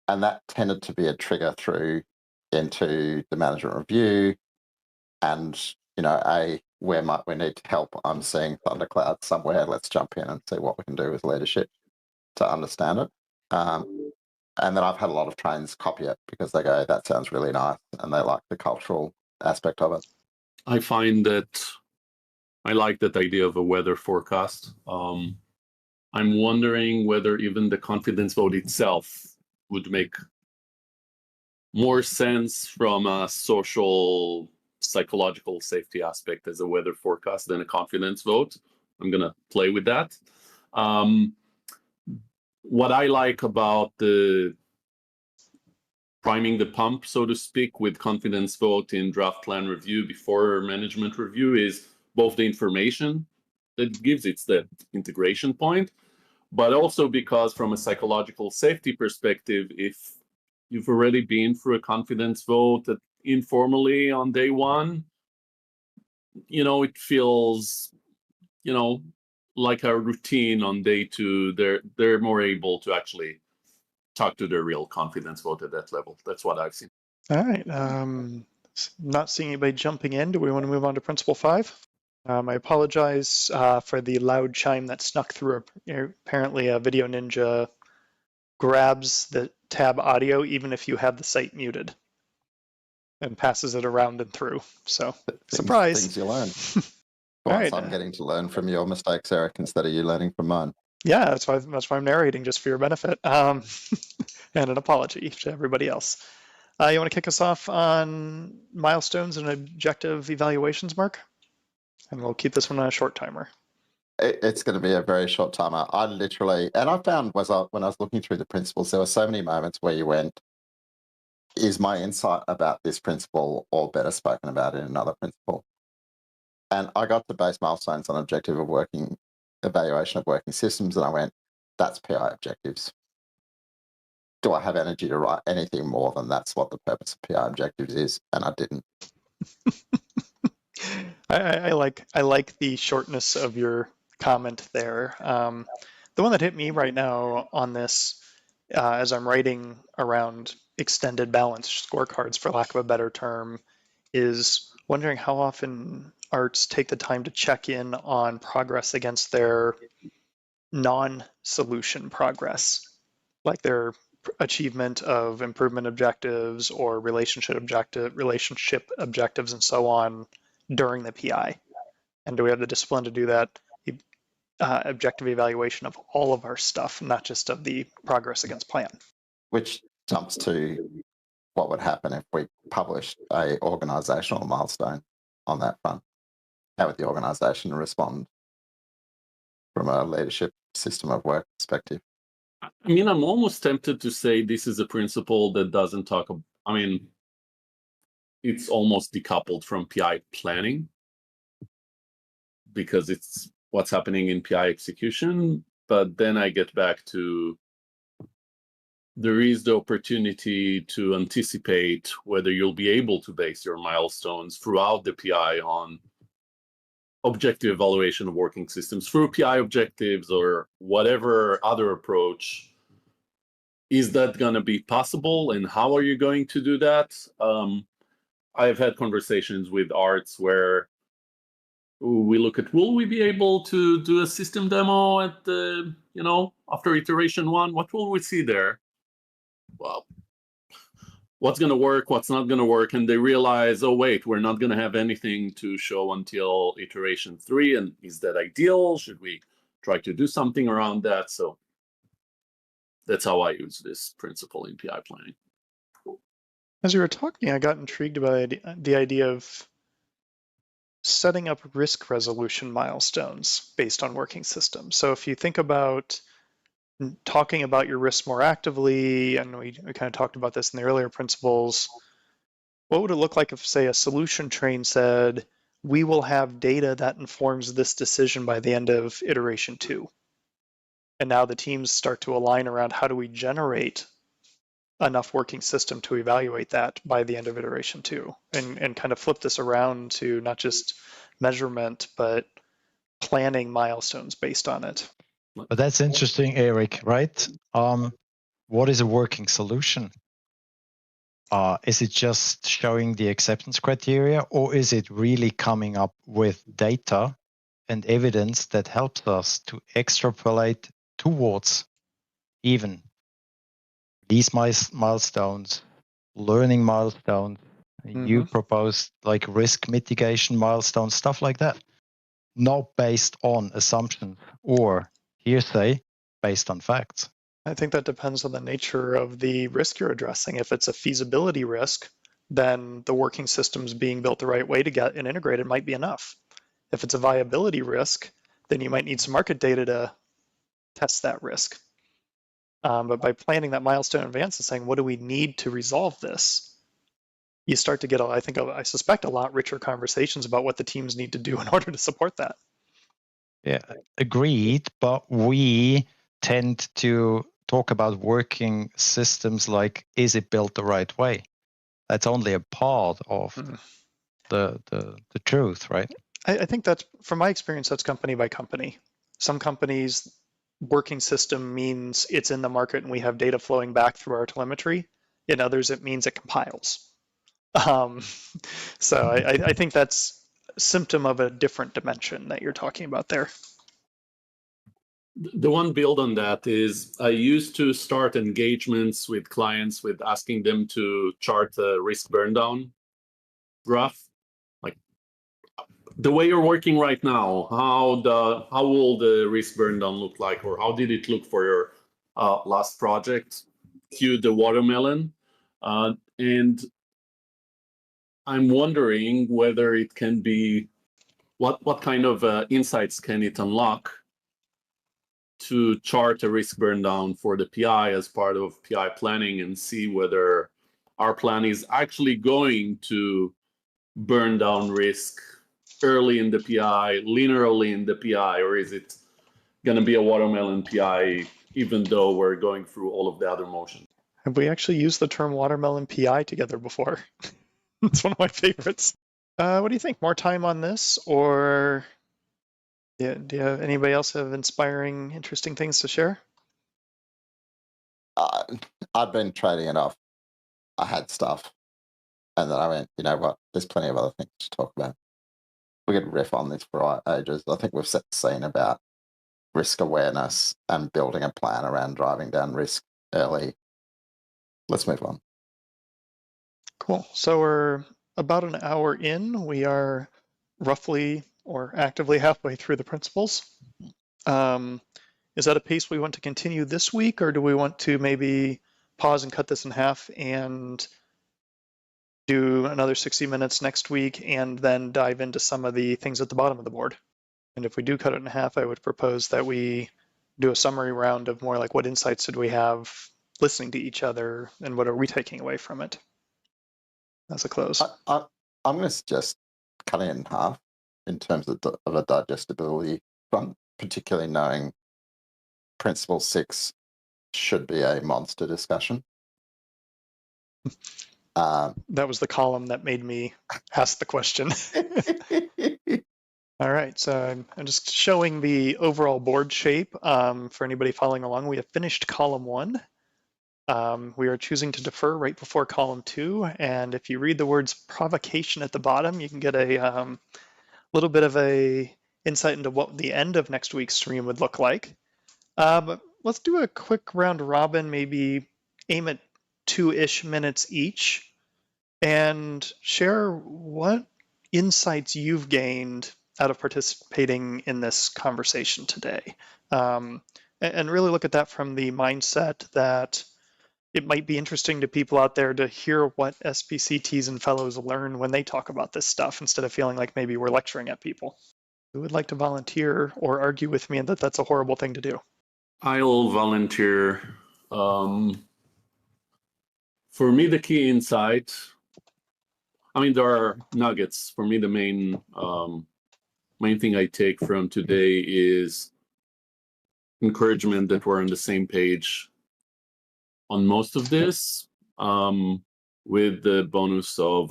[SPEAKER 2] And that tended to be a trigger through into the management review. And, where might we need help? I'm seeing thunderclouds somewhere. Let's jump in and see what we can do with leadership to understand it. And then I've had a lot of trains copy it because they go, that sounds really nice. And they like the cultural aspect of it.
[SPEAKER 3] I find that I like that idea of a weather forecast. I'm wondering whether even the confidence vote itself would make more sense from a social, psychological safety aspect as a weather forecast than a confidence vote. I'm going to play with that. What I like about the priming the pump, so to speak, with confidence vote in draft plan review before management review is both the information that gives, it's the integration point, but also because from a psychological safety perspective, if you've already been through a confidence vote informally on day one, it feels, like a routine on day two. They're more able to actually talk to their real confidence vote at that level. That's what I've seen.
[SPEAKER 1] All right. Not seeing anybody jumping in. Do we want to move on to Principle 5? I apologize for the loud chime that snuck through. Apparently, Video Ninja grabs the tab audio even if you have the site muted and passes it around and through. So, surprise.
[SPEAKER 2] Things you learn.
[SPEAKER 1] All right.
[SPEAKER 2] I'm getting to learn from your mistakes, Eric, instead of you learning from mine.
[SPEAKER 1] Yeah, that's why I'm narrating, just for your benefit. And an apology to everybody else. You want to kick us off on milestones and objective evaluations, Mark? And we'll keep this one on a short timer.
[SPEAKER 2] It's going to be a very short timer. I literally, and I found when I was looking through the principles, there were so many moments where you went, is my insight about this principle or better spoken about in another principle? And I got to base milestones on objective of working evaluation of working systems, and I went, that's PI objectives. Do I have energy to write anything more than that's what the purpose of PI objectives is? And I didn't.
[SPEAKER 1] I like the shortness of your comment there. The one that hit me right now on this, as I'm writing around extended balance scorecards, for lack of a better term, is wondering how often arts take the time to check in on progress against their non-solution progress, like their achievement of improvement objectives or relationship objectives and so on during the PI. And do we have the discipline to do that? Objective evaluation of all of our stuff, not just of the progress against plan.
[SPEAKER 2] Which jumps to what would happen if we published a organizational milestone on that front. How would the organization respond from a leadership system of work perspective?
[SPEAKER 3] I mean, I'm almost tempted to say this is a principle that doesn't talk. It's almost decoupled from PI planning because it's what's happening in PI execution. But then I get back to there is the opportunity to anticipate whether you'll be able to base your milestones throughout the PI on objective evaluation of working systems through PI objectives or whatever other approach. Is that going to be possible, and how are you going to do that? I've had conversations with arts where we look at, will we be able to do a system demo at the, after iteration 1? What will we see there? Well, what's going to work, what's not going to work, and they realize, oh wait, we're not going to have anything to show until iteration 3, and is that ideal? Should we try to do something around that? So that's how I use this principle in PI planning.
[SPEAKER 1] As you were talking, I got intrigued by the idea of setting up risk resolution milestones based on working systems. So if you think about talking about your risks more actively, and we kind of talked about this in the earlier principles, what would it look like if, say, a solution train said, we will have data that informs this decision by the end of iteration 2. And now the teams start to align around how do we generate enough working system to evaluate that by the end of iteration 2, and kind of flip this around to not just measurement, but planning milestones based on it.
[SPEAKER 4] But that's interesting, Eric, right? What is a working solution? Is it just showing the acceptance criteria, or is it really coming up with data and evidence that helps us to extrapolate towards even these milestones, learning milestones? You proposed like risk mitigation milestones, stuff like that, not based on assumptions or hearsay, based on facts.
[SPEAKER 1] I think that depends on the nature of the risk you're addressing. If it's a feasibility risk, then the working systems being built the right way to get and integrated might be enough. If it's a viability risk, then you might need some market data to test that risk. But by planning that milestone in advance and saying, what do we need to resolve this? You start to get, I suspect, a lot richer conversations about what the teams need to do in order to support that.
[SPEAKER 4] Yeah, agreed. But we tend to talk about working systems like, is it built the right way? That's only a part of the truth, right?
[SPEAKER 1] I think that's, from my experience, that's company by company. Some companies, working system means it's in the market and we have data flowing back through our telemetry. In others, it means it compiles. So I think that's a symptom of a different dimension that you're talking about there.
[SPEAKER 3] The one build on that is I used to start engagements with clients with asking them to chart a risk burn down graph. Like the way you're working right now, how will the risk burn down look like, or how did it look for your last project? Cue the watermelon. And I'm wondering whether it can be, what kind of insights can it unlock to chart a risk burn down for the PI as part of PI planning and see whether our plan is actually going to burn down risk early in the PI, linearly in the PI, or is it going to be a watermelon PI even though we're going through all of the other motions?
[SPEAKER 1] Have we actually used the term watermelon PI together before? It's one of my favorites. What do you think? More time on this, or do you have anybody else have inspiring, interesting things to share?
[SPEAKER 2] I've been trading it off. I had stuff, and then I went, you know what? There's plenty of other things to talk about. We could riff on this for ages. I think we've set the scene about risk awareness and building a plan around driving down risk early. Let's move on.
[SPEAKER 1] Cool. So we're about an hour in. We are roughly or actively halfway through the principles. Is that a pace we want to continue this week, or do we want to maybe pause and cut this in half and do another 60 minutes next week and then dive into some of the things at the bottom of the board? And if we do cut it in half, I would propose that we do a summary round of more like what insights did we have listening to each other and what are we taking away from it as a close.
[SPEAKER 2] I'm going to suggest cutting it in half in terms of a digestibility front, particularly knowing Principle 6 should be a monster discussion.
[SPEAKER 1] That was the column that made me ask the question. All right, so I'm just showing the overall board shape for anybody following along. We have finished column 1. We are choosing to defer right before column 2, and if you read the words provocation at the bottom, you can get a little bit of a insight into what the end of next week's stream would look like. But let's do a quick round robin, maybe aim at 2-ish minutes each, and share what insights you've gained out of participating in this conversation today. And really look at that from the mindset that it might be interesting to people out there to hear what SPCTs and fellows learn when they talk about this stuff, instead of feeling like maybe we're lecturing at people. Who would like to volunteer or argue with me that that's a horrible thing to do?
[SPEAKER 3] I'll volunteer. For me, the key insight I mean, there are nuggets. For me, the main thing I take from today is encouragement that we're on the same page on most of this, with the bonus of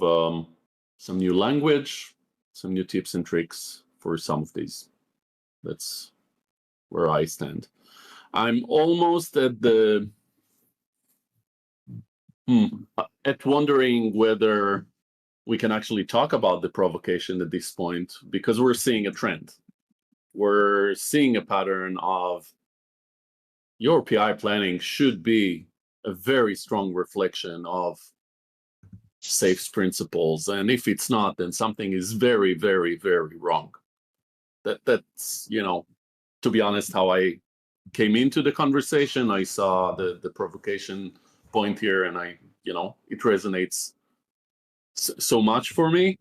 [SPEAKER 3] some new language, some new tips and tricks for some of these. That's where I stand. I'm almost at the wondering whether we can actually talk about the provocation at this point, because we're seeing a trend. We're seeing a pattern of your PI planning should be a very strong reflection of SAFE's principles. And if it's not, then something is very, very, very wrong. That's, to be honest, how I came into the conversation. I saw the provocation point here, and it resonates so much for me.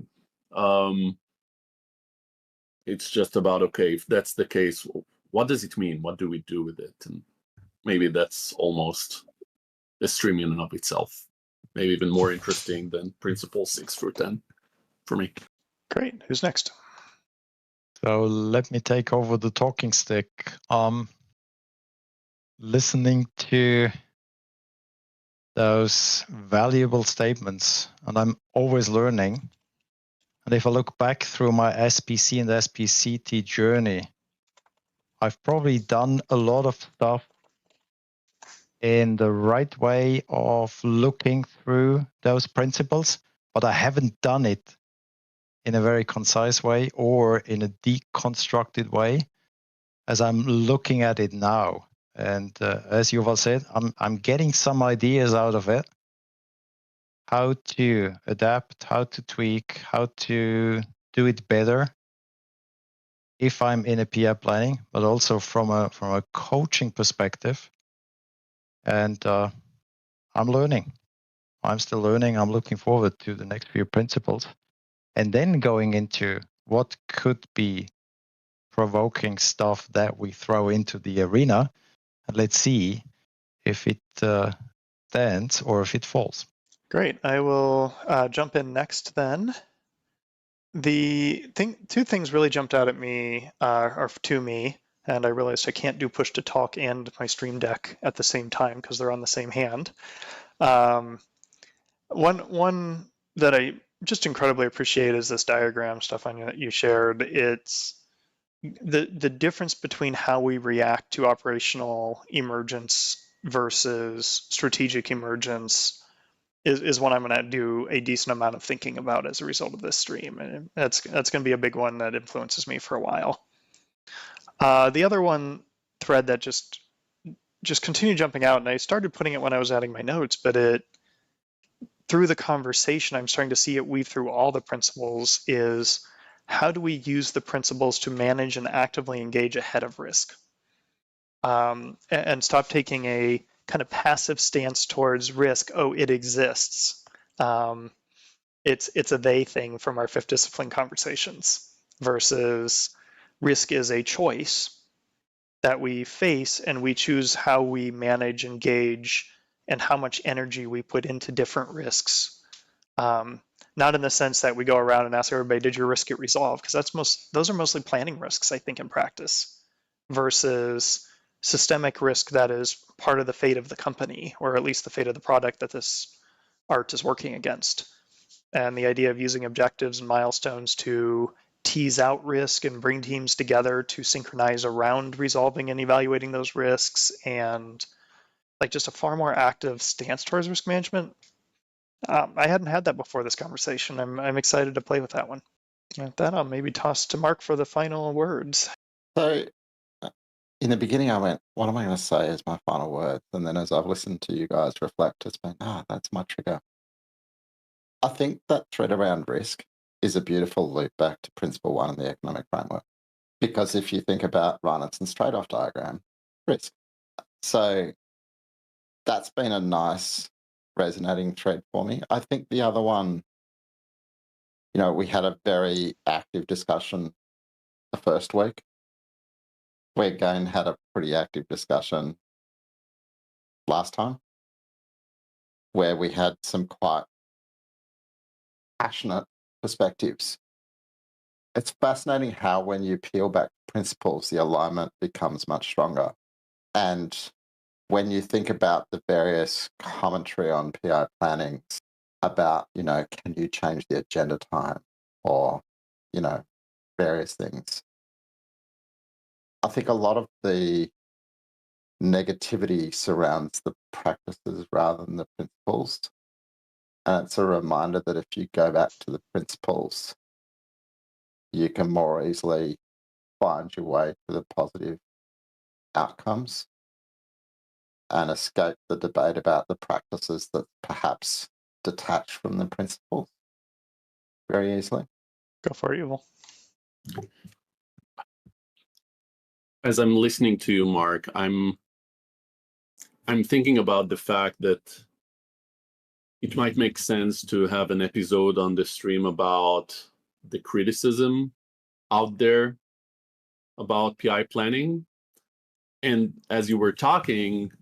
[SPEAKER 3] It's just about, okay, if that's the case, what does it mean? What do we do with it? And maybe that's almost a stream in and of itself. Maybe even more interesting than Principle 6 through 10 for me.
[SPEAKER 1] Great. Who's next?
[SPEAKER 4] So let me take over the talking stick. Listening to those valuable statements, and I'm always learning. And if I look back through my SPC and SPCT journey, I've probably done a lot of stuff in the right way of looking through those principles, but I haven't done it in a very concise way or in a deconstructed way as I'm looking at it now. And as Yuval said, I'm getting some ideas out of it, how to adapt, how to tweak, how to do it better if I'm in a PI planning, but also from a coaching perspective. And I'm learning. I'm still learning. I'm looking forward to the next few principles. And then going into what could be provoking stuff that we throw into the arena. And let's see if it stands or if it falls.
[SPEAKER 1] Great. I will jump in next then. Two things really jumped out at me, or to me, and I realized I can't do push to talk and my Stream Deck at the same time because they're on the same hand. One that I just incredibly appreciate is this diagram, Stephan, that you shared. It's the difference between how we react to operational emergence versus strategic emergence is one I'm going to do a decent amount of thinking about as a result of this stream, and that's going to be a big one that influences me for a while. The other one thread that just continued jumping out, and I started putting it when I was adding my notes, but through the conversation, I'm starting to see it weave through all the principles, is how do we use the principles to manage and actively engage ahead of risk, and stop taking a kind of passive stance towards risk. Oh, it exists. It's a they thing from our fifth discipline conversations, versus risk is a choice that we face, and we choose how we manage, engage, and how much energy we put into different risks. Not in the sense that we go around and ask everybody, did your risk get resolved? Because those are mostly planning risks, I think, in practice, versus systemic risk that is part of the fate of the company, or at least the fate of the product that this art is working against. And the idea of using objectives and milestones to tease out risk and bring teams together to synchronize around resolving and evaluating those risks, and like just a far more active stance towards risk management. I hadn't had that before this conversation. I'm excited to play with that one. With that, I'll maybe toss to Mark for the final words.
[SPEAKER 2] So in the beginning, I went, what am I going to say as my final words? And then as I've listened to you guys reflect, it's been, that's my trigger. I think that thread around risk is a beautiful loop back to Principle 1 in the economic framework. Because if you think about Reinertson's trade-off diagram, risk. So that's been a nice resonating thread for me. I think the other one, we had a very active discussion the first week. We again had a pretty active discussion last time, where we had some quite passionate perspectives. It's fascinating how when you peel back principles, the alignment becomes much stronger. And when you think about the various commentary on PI planning about, can you change the agenda time or, various things, I think a lot of the negativity surrounds the practices rather than the principles. And it's a reminder that if you go back to the principles, you can more easily find your way to the positive outcomes and escape the debate about the practices that perhaps detach from the principles very easily.
[SPEAKER 1] Go for it, Yuval.
[SPEAKER 3] As I'm listening to you, Mark, I'm thinking about the fact that it might make sense to have an episode on the stream about the criticism out there about PI planning. And as you were talking,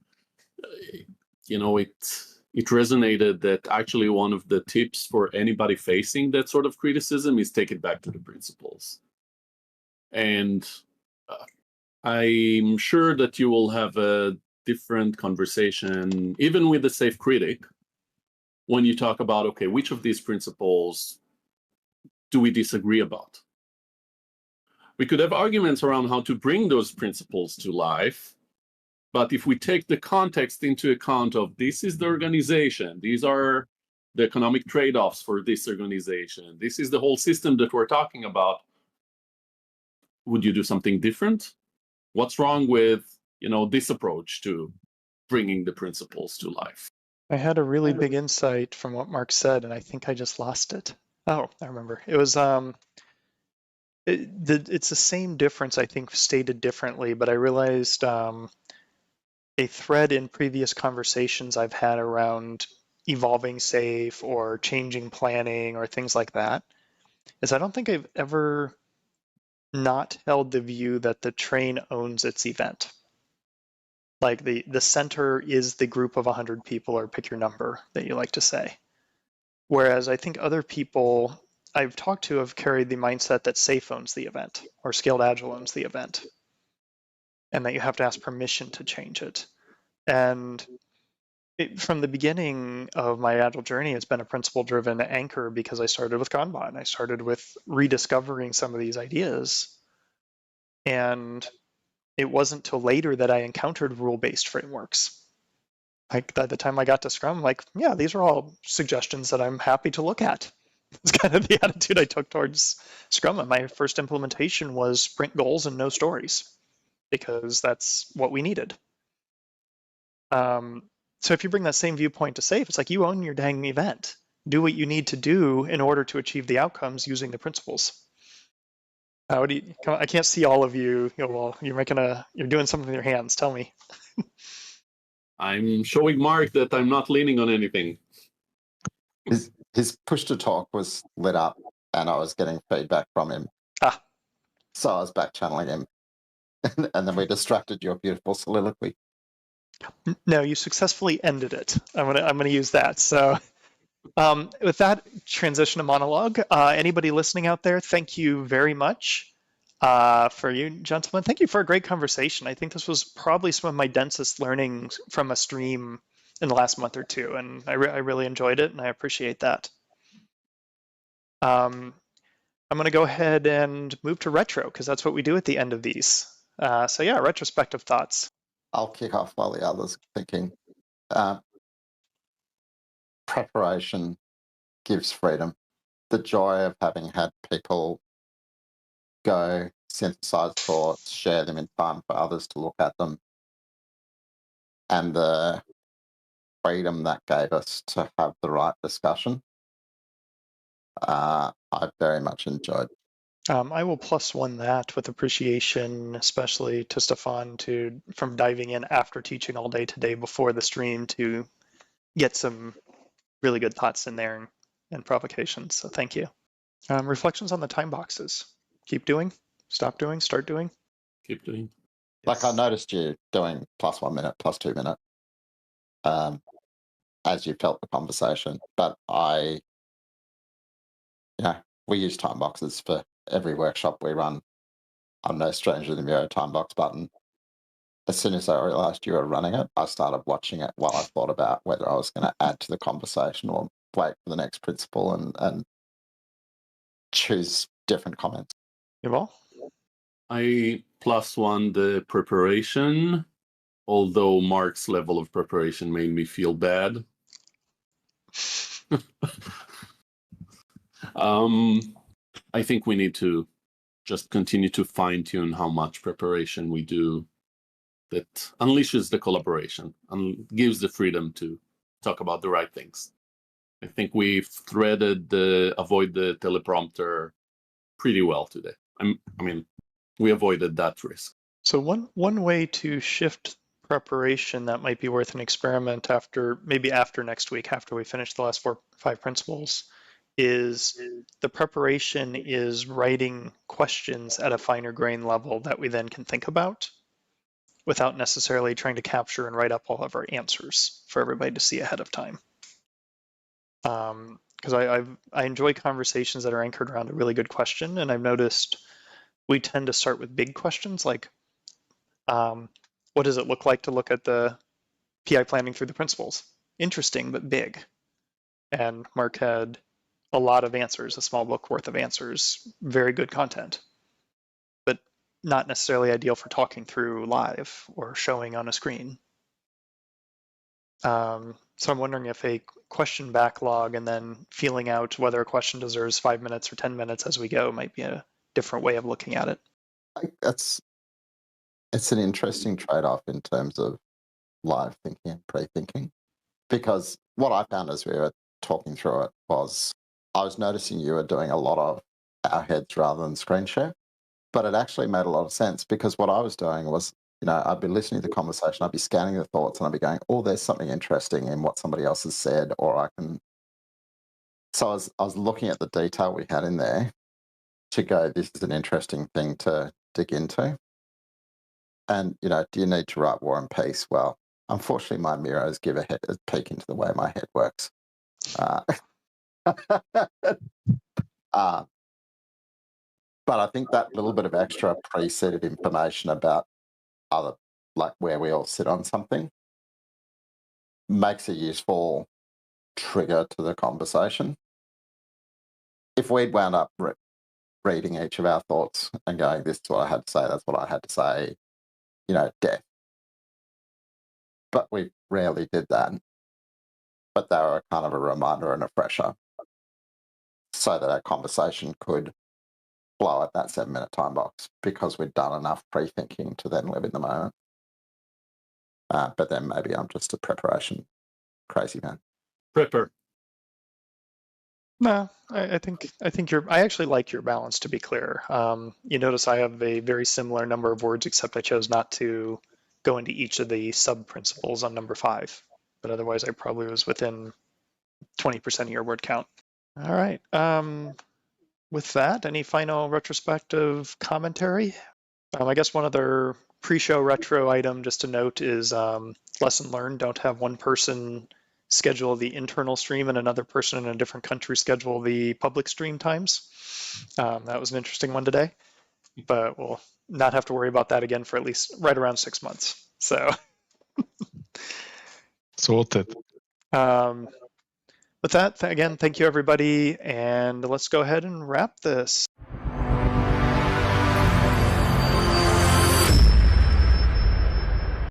[SPEAKER 3] it resonated that actually one of the tips for anybody facing that sort of criticism is take it back to the principles. And I'm sure that you will have a different conversation, even with the safe critic, when you talk about, okay, which of these principles do we disagree about? We could have arguments around how to bring those principles to life, but if we take the context into account of this is the organization, these are the economic trade-offs for this organization, this is the whole system that we're talking about, would you do something different? What's wrong with, this approach to bringing the principles to life?
[SPEAKER 1] I had a really big insight from what Mark said, and I think I just lost it. Oh, I remember. It was it's the same difference, I think, stated differently, but I realized a thread in previous conversations I've had around evolving safe or changing planning or things like that is I don't think I've ever not held the view that the train owns its event. Like the center is the group of 100 people, or pick your number that you like to say. Whereas I think other people I've talked to have carried the mindset that SAFE owns the event or Scaled Agile owns the event, and that you have to ask permission to change it. And from the beginning of my Agile journey, it's been a principle-driven anchor because I started with Kanban. I started with rediscovering some of these ideas. And it wasn't till later that I encountered rule-based frameworks. Like by the time I got to Scrum, I'm like, yeah, these are all suggestions that I'm happy to look at. It's kind of the attitude I took towards Scrum. And my first implementation was sprint goals and no stories, because that's what we needed. So if you bring that same viewpoint to SAFE, it's like you own your dang event. Do what you need to do in order to achieve the outcomes using the principles. How do you? I can't see all of you. Well, you're doing something with your hands. Tell me.
[SPEAKER 3] I'm showing Mark that I'm not leaning on anything.
[SPEAKER 2] His push to talk was lit up, and I was getting feedback from him. So I was back channeling him, and then we distracted your beautiful soliloquy.
[SPEAKER 1] No, you successfully ended it. I'm gonna use that. So. With that transition to monologue, anybody listening out there, thank you very much for you, gentlemen. Thank you for a great conversation. I think this was probably some of my densest learnings from a stream in the last month or two, and I really enjoyed it, and I appreciate that. I'm going to go ahead and move to retro, because that's what we do at the end of these. So yeah, retrospective thoughts.
[SPEAKER 2] I'll kick off while the others are thinking. Preparation gives freedom. The joy of having had people go, synthesize thoughts, share them in time for others to look at them, and the freedom that gave us to have the right discussion, I very much enjoyed.
[SPEAKER 1] I will +1 that with appreciation, especially to Stephan from diving in after teaching all day today before the stream to get some really good thoughts in there and provocations. So thank you. Reflections on the time boxes. Keep doing, stop doing, start doing.
[SPEAKER 3] Keep doing.
[SPEAKER 2] Like I noticed you doing +1 minute, +2 minute, as you felt the conversation, but I we use time boxes for every workshop we run. I'm no stranger to the Miro time box button. As soon as I realized you were running it, I started watching it while I thought about whether I was going to add to the conversation or wait for the next principle and choose different comments.
[SPEAKER 1] Yuval?
[SPEAKER 3] I +1 the preparation, although Mark's level of preparation made me feel bad. I think we need to just continue to fine-tune how much preparation we do that unleashes the collaboration and gives the freedom to talk about the right things. I think we've threaded the avoid the teleprompter pretty well today. I mean, we avoided that risk.
[SPEAKER 1] So one way to shift preparation that might be worth an experiment maybe after next week, after we finish the last 4-5 principles, is the preparation is writing questions at a finer grain level that we then can think about without necessarily trying to capture and write up all of our answers for everybody to see ahead of time. Because I enjoy conversations that are anchored around a really good question, and I've noticed we tend to start with big questions like, what does it look like to look at the PI planning through the principles? Interesting, but big. And Mark had a lot of answers, a small book worth of answers, very good content, but not necessarily ideal for talking through live or showing on a screen. So I'm wondering if a question backlog and then feeling out whether a question deserves 5 minutes or 10 minutes as we go might be a different way of looking at it.
[SPEAKER 2] I think it's an interesting trade-off in terms of live thinking and pre-thinking, because what I found as we were talking through it was I was noticing you were doing a lot of our heads rather than screen share, but it actually made a lot of sense because what I was doing was, I'd be listening to the conversation, I'd be scanning the thoughts, and I'd be going, oh, there's something interesting in what somebody else has said, or I can. So I was looking at the detail we had in there to go, this is an interesting thing to dig into. And, do you need to write War and Peace? Well, unfortunately, my mirrors give a peek into the way my head works. But I think that little bit of extra preceded information about where we all sit on something makes a useful trigger to the conversation. If we'd wound up reading each of our thoughts and going, this is what I had to say, that's what I had to say, death. But we rarely did that. But they were kind of a reminder and a fresher so that our conversation could blow at that 7-minute time box because we'd done enough pre-thinking to then live in the moment. But then maybe I'm just a preparation crazy man.
[SPEAKER 3] Prepper.
[SPEAKER 1] No, I think I actually like your balance, to be clear. You notice I have a very similar number of words, except I chose not to go into each of the sub-principles on number 5. But otherwise, I probably was within 20% of your word count. All right. With that, any final retrospective commentary? I guess one other pre-show retro item just to note is lesson learned. Don't have one person schedule the internal stream and another person in a different country schedule the public stream times. That was an interesting one today, but we'll not have to worry about that again for at least right around 6 months. So
[SPEAKER 4] Sorted.
[SPEAKER 1] With that, again, thank you everybody, and let's go ahead and wrap this.